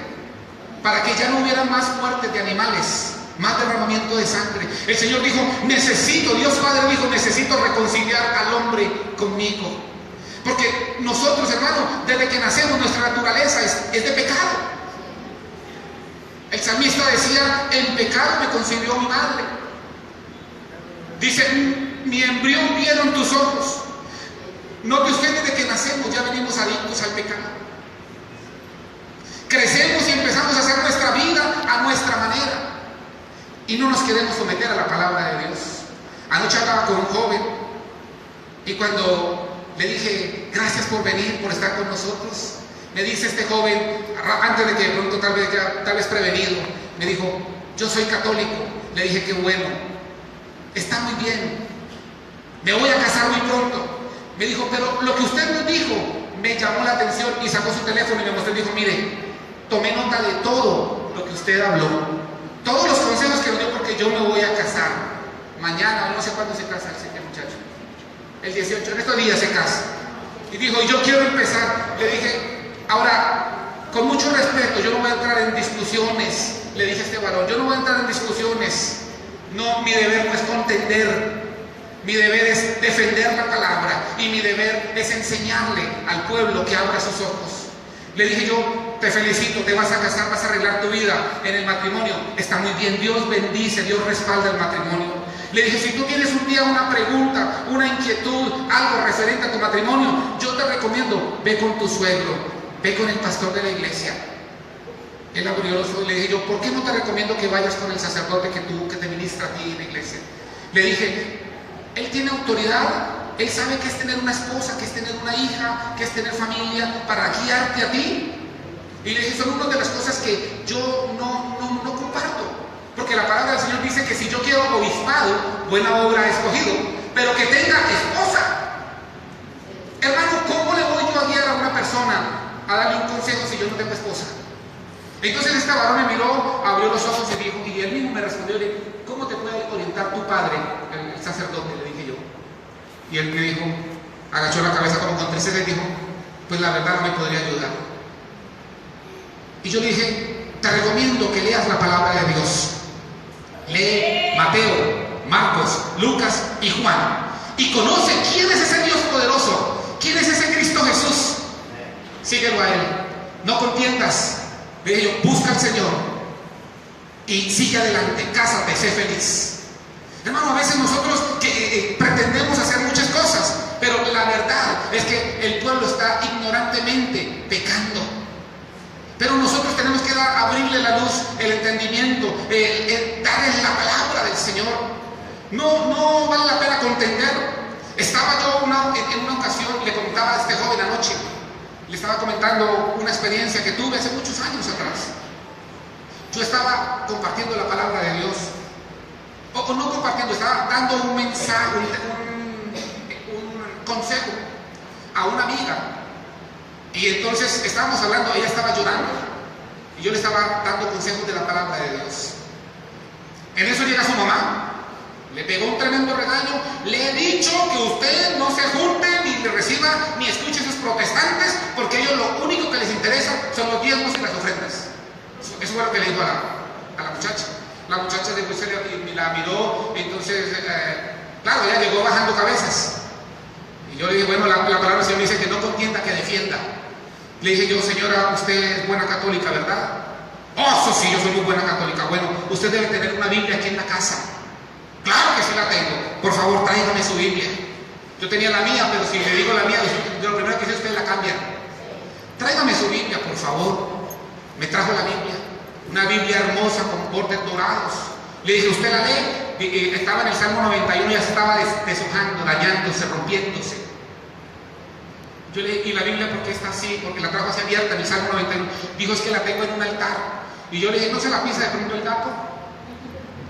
para que ya no hubiera más muertes de animales, más derramamiento de sangre. El Señor dijo, Dios Padre dijo, necesito reconciliar al hombre conmigo. Porque nosotros, hermano, desde que nacemos, nuestra naturaleza es de pecado. El salmista decía, en pecado me concibió mi madre. Dice, mi embrión vieron tus ojos. Note usted, desde que nacemos ya venimos adictos al pecado. Crecemos y empezamos a hacer nuestra vida a nuestra manera, y no nos queremos someter a la palabra de Dios. Anoche hablaba con un joven, y cuando le dije, gracias por venir, por estar con nosotros, me dice este joven, antes de que de pronto tal vez prevenido, me dijo, yo soy católico. Le dije, qué bueno, está muy bien, me voy a casar muy pronto. Me dijo, pero lo que usted nos dijo me llamó la atención, y sacó su teléfono y me mostró y dijo, mire, tomé nota de todo lo que usted habló, todos los consejos que me dio, porque yo me voy a casar mañana, no sé cuándo se casa este muchacho, el 18, en estos días se casa. Y dijo, yo quiero empezar. Le dije, ahora, con mucho respeto, yo no voy a entrar en discusiones. Le dije a este varón, yo no voy a entrar en discusiones. No, mi deber no es contender, mi deber es defender la palabra, y mi deber es enseñarle al pueblo que abra sus ojos. Le dije yo, te felicito, te vas a casar, vas a arreglar tu vida en el matrimonio, está muy bien, Dios bendice, Dios respalda el matrimonio. Le dije, si tú tienes un día una pregunta, una inquietud, algo referente a tu matrimonio, yo te recomiendo, ve con tu suegro, ve con el pastor de la iglesia. Él abrió los ojos y le dije yo, ¿por qué no te recomiendo que vayas con el sacerdote que te ministra a ti en la iglesia? Le dije, él tiene autoridad Él sabe que es tener una esposa, que es tener una hija, que es tener familia para guiarte a ti. Y le dije, son una de las cosas que yo no comparto. Porque la palabra del Señor dice que si yo quiero obispado, buena obra he escogido, pero que tenga esposa. Hermano, ¿cómo le voy yo a guiar a una persona a darle un consejo si yo no tengo esposa? Entonces este varón me miró, abrió los ojos y dijo, y él mismo me respondió, le dije, ¿cómo te puede orientar tu padre, el sacerdote? Le dije yo. Y él me dijo, agachó la cabeza como con tristeza y dijo, pues la verdad no me podría ayudar. Y yo le dije, te recomiendo que leas la palabra de Dios. Lee Mateo, Marcos, Lucas y Juan. Y conoce quién es ese Dios poderoso, quién es ese Cristo Jesús. Síguelo a Él. No contiendas. Le dije yo, busca al Señor y sigue adelante, cásate, sé feliz. Hermano, a veces nosotros pretendemos hacer muchas cosas, pero la verdad es que el pueblo está ignorantemente pecando. Pero nosotros tenemos que abrirle la luz, el entendimiento, darle la palabra del Señor. No vale la pena contender. Estaba yo en una ocasión, le comentaba a este joven anoche, le estaba comentando una experiencia que tuve hace muchos años atrás. Yo estaba compartiendo la palabra de Dios, o no compartiendo, estaba dando un mensaje, un consejo a una amiga. Y entonces estábamos hablando, ella estaba llorando y yo le estaba dando consejos de la palabra de Dios. En eso llega su mamá, le pegó un tremendo regaño. Le he dicho que usted no se junte ni le reciba ni escuche a esos protestantes, porque a ellos lo único que les interesa son los diezmos y las ofrendas. Eso fue lo que le dijo a la muchacha. La muchacha después la miró, entonces claro, ella llegó bajando cabezas. Y yo le dije, bueno, la palabra del Señor dice que no contienda, que defienda. Le dije yo, señora, usted es buena católica, ¿verdad? Oh, eso sí, yo soy muy buena católica. Bueno, usted debe tener una Biblia aquí en la casa. Claro que sí la tengo. Por favor, tráigame su Biblia. Yo tenía la mía, pero si le digo la mía, yo lo primero que hice, usted la cambia. Tráigame su Biblia, por favor. Me trajo la Biblia. Una Biblia hermosa con bordes dorados. Le dije, ¿usted la lee? Estaba en el Salmo 91, ya se estaba deshojando, dañándose, rompiéndose. Yo le dije, ¿y la Biblia por qué está así? Porque la trajo así abierta en el Salmo 91. Dijo, es que la tengo en un altar. Y yo le dije, ¿no se la pisa de pronto el gato?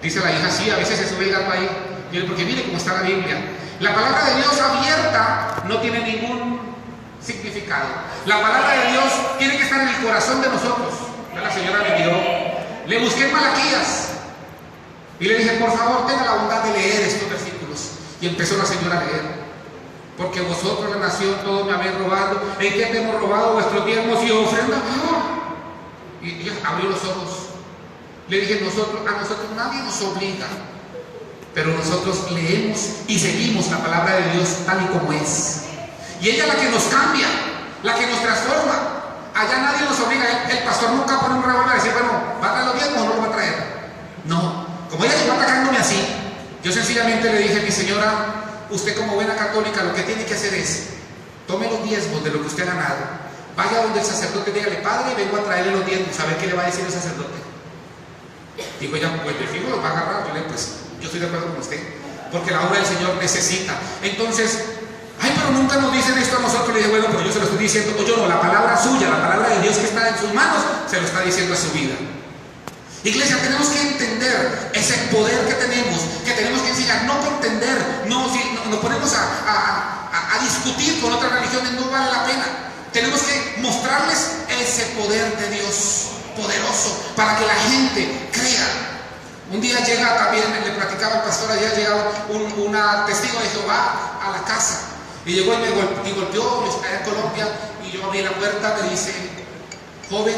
Dice la hija, sí, a veces se sube el gato ahí. Yo le dije, porque mire cómo está la Biblia. La palabra de Dios abierta no tiene ningún significado. La palabra de Dios tiene que estar en el corazón de nosotros. La señora me miró. Le busqué en Malaquías y le dije, por favor, tenga la bondad de leer estos versículos. Y empezó la señora a leer. Porque vosotros, la nación, todos me habéis robado. ¿En qué te hemos robado vuestros diezmos y ofrendas? Y ella abrió los ojos. Le dije, a nosotros nadie nos obliga, pero nosotros leemos y seguimos la palabra de Dios tal y como es. Y ella es la que nos cambia, la que nos transforma. Allá nadie nos obliga. El pastor nunca pone un revólver a decir, bueno, ¿va a traer los diezmos o no lo va a traer? No. Como ella llegó atacándome así, yo sencillamente le dije, mi señora, usted como buena católica lo que tiene que hacer es, tome los diezmos de lo que usted ha ganado, vaya donde el sacerdote, dígale, padre, vengo a traerle los diezmos, a ver qué le va a decir el sacerdote. Dijo ella, pues de fijo los va a agarrar. Yo le dije, pues yo estoy de acuerdo con usted, porque la obra del Señor necesita. Entonces, ay, pero nunca nos dicen esto a nosotros. Le dije, bueno, pero yo se lo estoy diciendo, o yo no, la palabra suya, la palabra de Dios que está en sus manos, se lo está diciendo a su vida. Iglesia, tenemos que entender ese poder que tenemos que enseñar, no contender, no, si nos ponemos a discutir con otras religiones, no vale la pena. Tenemos que mostrarles ese poder de Dios poderoso para que la gente crea. Un día llega también, le platicaba al pastor, ayer llegaba una testigo de Jehová a la casa y llegó y golpeó, está en Colombia, y yo abrí la puerta, me dice, joven,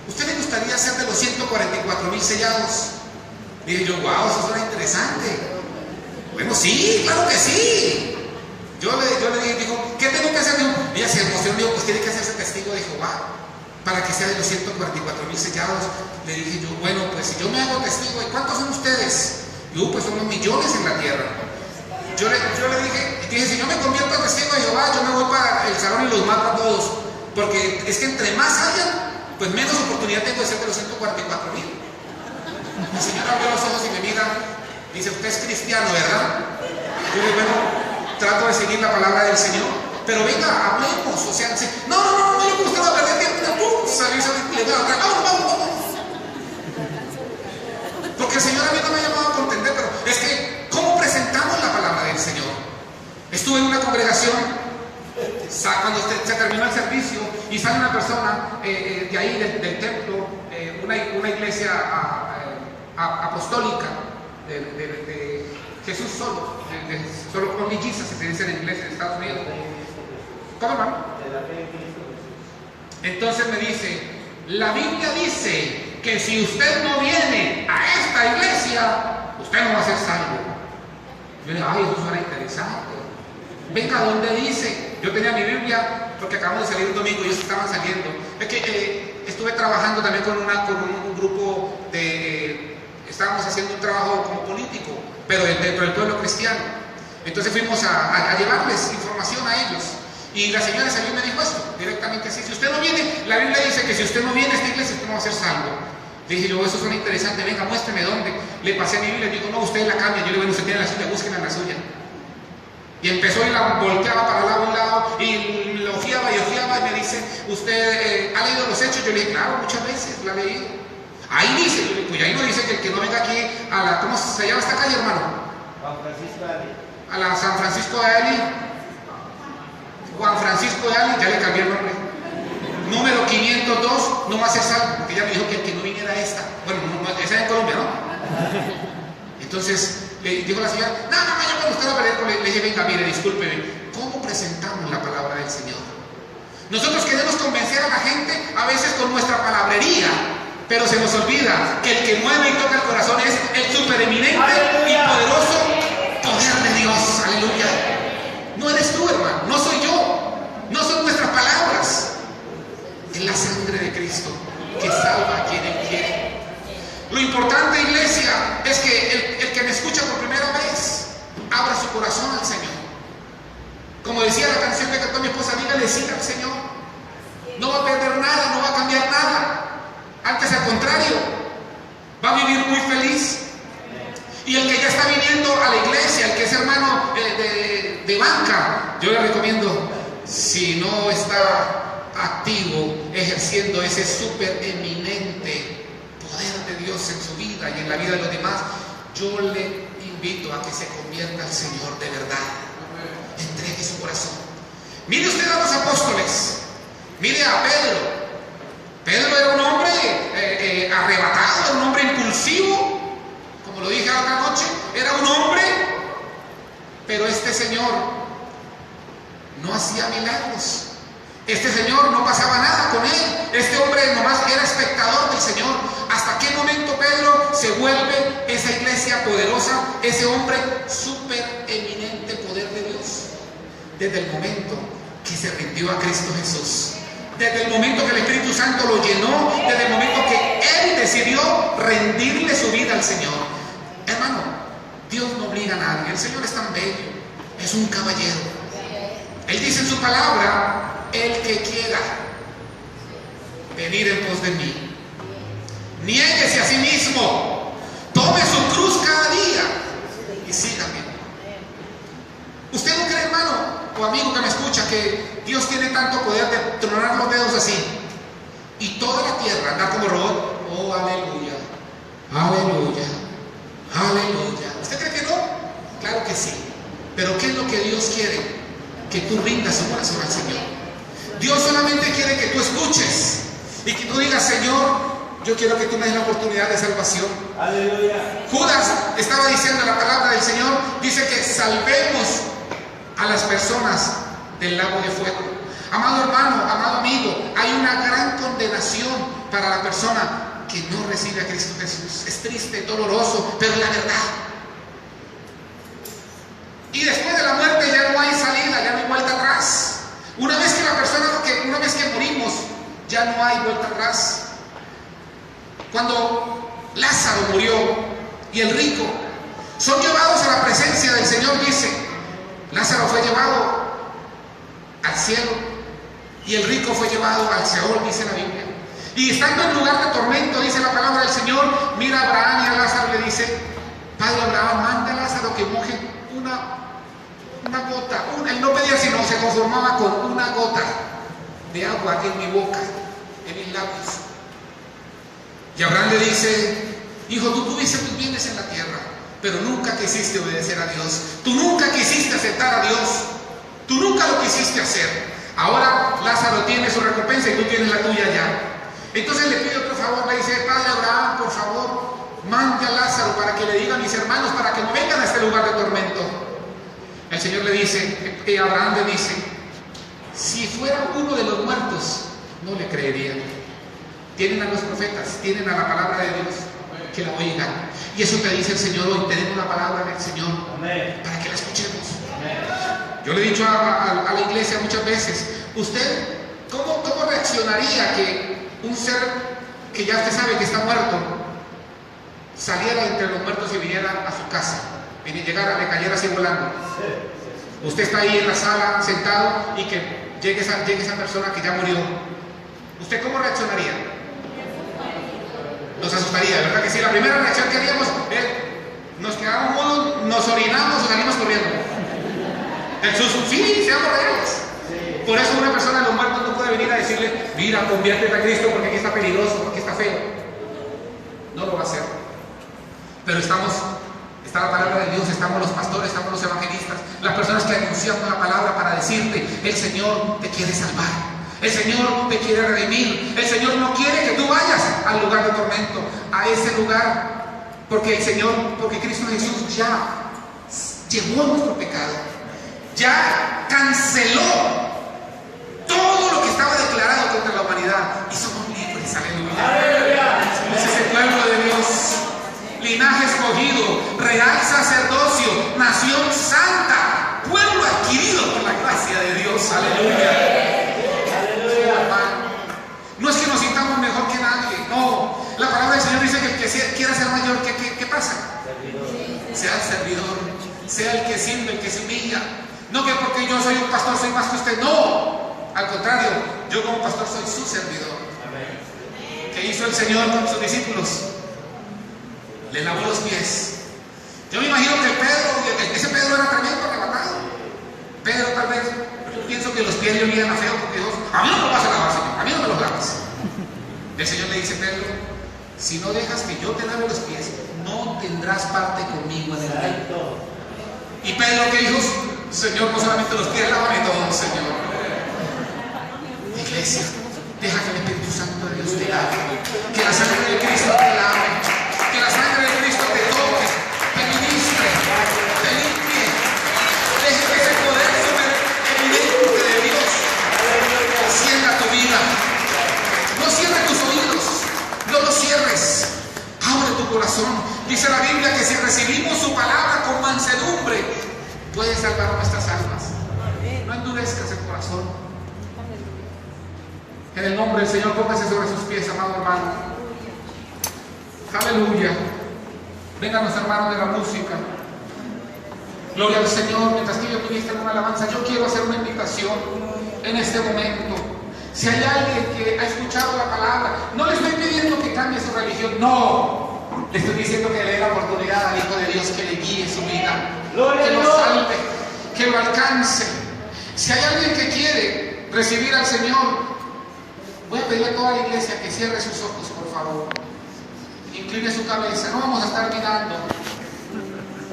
¿usted le gustaría ser de los 144,000 sellados? Le dije yo, wow, eso suena interesante. Bueno, sí, claro que sí. Yo le dije, dijo, ¿qué tengo que hacer? Ella se emocionó, dijo, pues tiene que hacerse testigo de Jehová para que sea de los 144,000 sellados. Le dije yo, bueno, pues si yo me hago testigo, ¿y cuántos son ustedes? Yo, pues somos millones en la tierra. Yo le dije, si yo me convierto en testigo de Jehová, yo me voy para el salón y los mato a todos, porque es que entre más haya, pues menos oportunidad tengo de ser de los 144,000. La señora abrió los ojos y me mira, dice, usted es cristiano, ¿verdad? Yo le digo, bueno, trato de seguir la palabra del Señor. Pero venga, hablemos. O sea, no le gustaba perder tiempo. Salirse y le voy a otra. Vamos. Porque el Señor a mí no me ha llamado a contender, pero es que, ¿cómo presentamos la palabra del Señor? Estuve en una congregación, cuando se terminó el servicio, y sale una persona de ahí, del templo, una iglesia apostólica de Jesús solo, solo con Jesus, se dice en inglés en Estados Unidos. ¿Cómo, hermano? Entonces me dice, la Biblia dice que si usted no viene a esta iglesia, usted no va a ser salvo. Yo le digo, ay, eso suena interesante. Venga, ¿dónde dice? Yo tenía mi Biblia, porque acabamos de salir un domingo y ellos estaban saliendo. Es que estuve trabajando también con un grupo estábamos haciendo un trabajo como político, pero dentro del pueblo cristiano. Entonces fuimos a llevarles información a ellos. Y la señora salió y me dijo esto, directamente así: si usted no viene, la Biblia dice que si usted no viene a esta iglesia, usted no va a ser salvo. Le dije yo, eso suena interesante, venga, muéstreme dónde. Le pasé mi Biblia y le digo, no, usted la cambia. Yo le digo, bueno, usted tiene la suya, búsquenla en la suya. Y empezó y la volteaba para un lado, y lo ojeaba y me dice, ¿usted ha leído los Hechos? Yo le dije, claro, muchas veces la he leído. Ahí dice, yo le digo, pues ahí no dice que el que no venga aquí a la, ¿cómo se llama esta calle, hermano? Juan Francisco de Ali. A la San Francisco de Ali. Juan Francisco de Ali, ya le cambié el nombre. Número 502, no va a ser salvo, porque ella me dijo que el que no viniera a esta. Bueno, esa es en Colombia, ¿no? Entonces le dijo la señora, no, yo me gustaba pelear con él. Le dije, venga, mire, discúlpeme, ¿cómo presentamos la palabra del Señor? Nosotros queremos convencer a la gente, a veces con nuestra palabrería, pero se nos olvida que el que mueve y toca el corazón es el supereminente y poderoso poder de Dios. Aleluya. No eres tú, hermano, no soy yo, no son nuestras palabras, es la sangre de Cristo que salva a quien Él quiere. Lo importante, iglesia, es que el que me escucha por primera vez abra su corazón al Señor. Como decía la canción que cantó mi esposa, dígale sí al Señor. No va a perder nada, no va a cambiar nada. Antes, al contrario, va a vivir muy feliz. Y el que ya está viniendo a la iglesia, el que es hermano de banca, yo le recomiendo, si no está activo, ejerciendo ese súper eminente poder de Dios en su vida y en la vida de los demás, yo le invito a que se convierta al Señor de verdad. Entregue su corazón. Mire usted a los apóstoles, mire a Pedro. Pedro era un hombre arrebatado, era un hombre impulsivo, como lo dije la otra noche, era un hombre, pero este Señor no hacía milagros. Este Señor no pasaba nada con él. Este hombre nomás era espectador del Señor. ¿Hasta qué momento Pedro se vuelve esa iglesia poderosa, ese hombre súper eminente poder de Dios? Desde el momento que se rindió a Cristo Jesús. Desde el momento que el Espíritu Santo lo llenó, desde el momento que Él decidió rendirle su vida al Señor. Hermano, Dios no obliga a nadie. El Señor es tan bello, es un caballero. Él dice en su palabra, el que quiera venir en pos de mí, niéguese a sí mismo, tome su cruz cada día y sígame. ¿Usted no cree, hermano o amigo que me escucha, que Dios tiene tanto poder de tronar los dedos así y toda la tierra anda como robot? Oh, aleluya, aleluya, aleluya. ¿Usted cree que no? Claro que sí. Pero ¿qué es lo que Dios quiere? Que tú rindas tu corazón al Señor. Dios solamente quiere que tú escuches y que tú digas, Señor, yo quiero que tú me des la oportunidad de salvación. Aleluya. Judas estaba diciendo la palabra del Señor, dice que salvemos a las personas del lago de fuego. Amado hermano, amado amigo, hay una gran condenación para la persona que no recibe a Cristo Jesús. Es triste, doloroso, pero es la verdad. Y después de la muerte ya no hay salida, ya no hay vuelta atrás. Una vez que morimos, ya no hay vuelta atrás. Cuando Lázaro murió y el rico son llevados a la presencia del Señor, dice, Lázaro fue llevado al cielo y el rico fue llevado al Seol, dice la Biblia. Y estando en lugar de tormento, dice la palabra del Señor, mira a Abraham y a Lázaro y le dice, Padre Abraham, manda a Lázaro que moje una gota, él no pedía sino se conformaba con una gota de agua en mi boca, en mis labios. Y Abraham le dice: hijo, tú tuviste tus bienes en la tierra, pero nunca quisiste obedecer a Dios, tú nunca quisiste aceptar a Dios, tú nunca lo quisiste hacer. Ahora Lázaro tiene su recompensa y tú tienes la tuya ya. Entonces le pide otro favor, le dice: padre Abraham, por favor, mande a Lázaro para que le diga a mis hermanos para que no vengan a este lugar de tormento. El Señor le dice, Abraham le dice: si fuera uno de los muertos, no le creerían. Tienen a los profetas, tienen a la palabra de Dios, que la oigan. Y eso te dice el Señor hoy, tenemos la palabra del Señor. Amén. Para que la escuchemos. Amén. Yo le he dicho a la iglesia muchas veces: usted, ¿cómo reaccionaría que un ser que ya usted sabe que está muerto saliera entre los muertos y viniera a su casa, y llegara, le cayera así volando? Usted está ahí en la sala sentado y que llegue esa persona que ya murió. ¿Usted cómo reaccionaría? Nos asustaría, ¿verdad que sí? La primera reacción que haríamos es: nos quedamos mudos, nos orinamos o salimos corriendo. El susto, sí, seamos reales. Por eso una persona de los muertos no puede venir a decirle: mira, conviértete a Cristo porque aquí está peligroso, porque está feo. No lo va a hacer. Pero está la palabra de Dios, estamos los pastores, estamos los evangelistas, las personas que anunciamos la palabra para decirte: el Señor te quiere salvar, el Señor te quiere redimir, el Señor no quiere que tú vayas al lugar de tormento, a ese lugar, porque Cristo Jesús ya llevó nuestro pecado, ya canceló todo lo que estaba declarado contra la humanidad y somos libres. Aleluya. Somos ese pueblo de Dios, linaje escogido, real sacerdocio, nación santa, pueblo adquirido por la gracia de Dios. Aleluya. No es que nos sintamos mejor que nadie, no. La palabra del Señor dice que el que quiera ser mayor, ¿qué pasa? Sea el servidor, sea el que sirve, el que se humilla. No que porque yo soy un pastor soy más que usted, no. Al contrario, yo como pastor soy su servidor. ¿Qué hizo el Señor con sus discípulos? Le lavó los pies. Yo me imagino que ese Pedro era tremendo, arrebatado. Pedro tal vez, yo pienso que los pies le olían a feo, porque Dios: a mí no me lo vas a lavar, Señor, a mí no me los lavas. El Señor le dice: Pedro, si no dejas que yo te lave los pies, no tendrás parte conmigo en el reino. Y Pedro, ¿qué dijo? Señor, no solamente los pies, lávame todo, Señor. Iglesia, deja que el Espíritu Santo de Dios te lave, que la sangre de Cristo te lave, que la sangre de Cristo te toque, te ministre, te limpie. Deje que ese poder evidente de Dios encienda tu vida. No cierres tus oídos, no los cierres, abre tu corazón. Dice la Biblia que si recibimos su palabra con mansedumbre, puede salvar nuestras almas. No endurezcas el corazón. En el nombre del Señor, póngase sobre sus pies, amado hermano. Aleluya. Vengan los hermanos de la música. Gloria al Señor. Mientras que yo ministro una alabanza, yo quiero hacer una invitación en este momento. Si hay alguien que ha escuchado la palabra, no le estoy pidiendo que cambie su religión, no. Le estoy diciendo que le dé la oportunidad al Hijo de Dios que le guíe su vida, que lo salve, que lo alcance. Si hay alguien que quiere recibir al Señor, voy a pedirle a toda la iglesia que cierre sus ojos, por favor. Incline su cabeza, no vamos a estar mirando.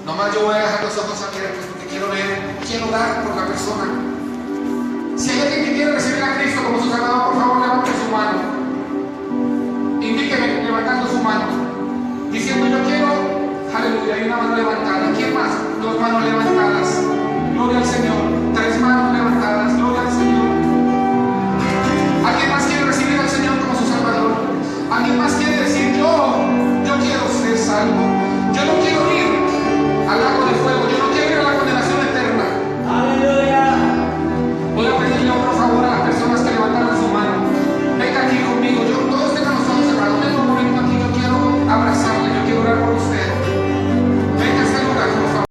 Nomás yo voy a dejar los ojos abiertos porque quiero orar por la persona. Si hay alguien que quiere recibir a Cristo como su Salvador, por favor, levante su mano. Indíqueme levantando su mano, diciendo: yo quiero. Aleluya, hay una mano levantada. ¿Quién más? 2 manos levantadas. Gloria al Señor. 3 manos levantadas.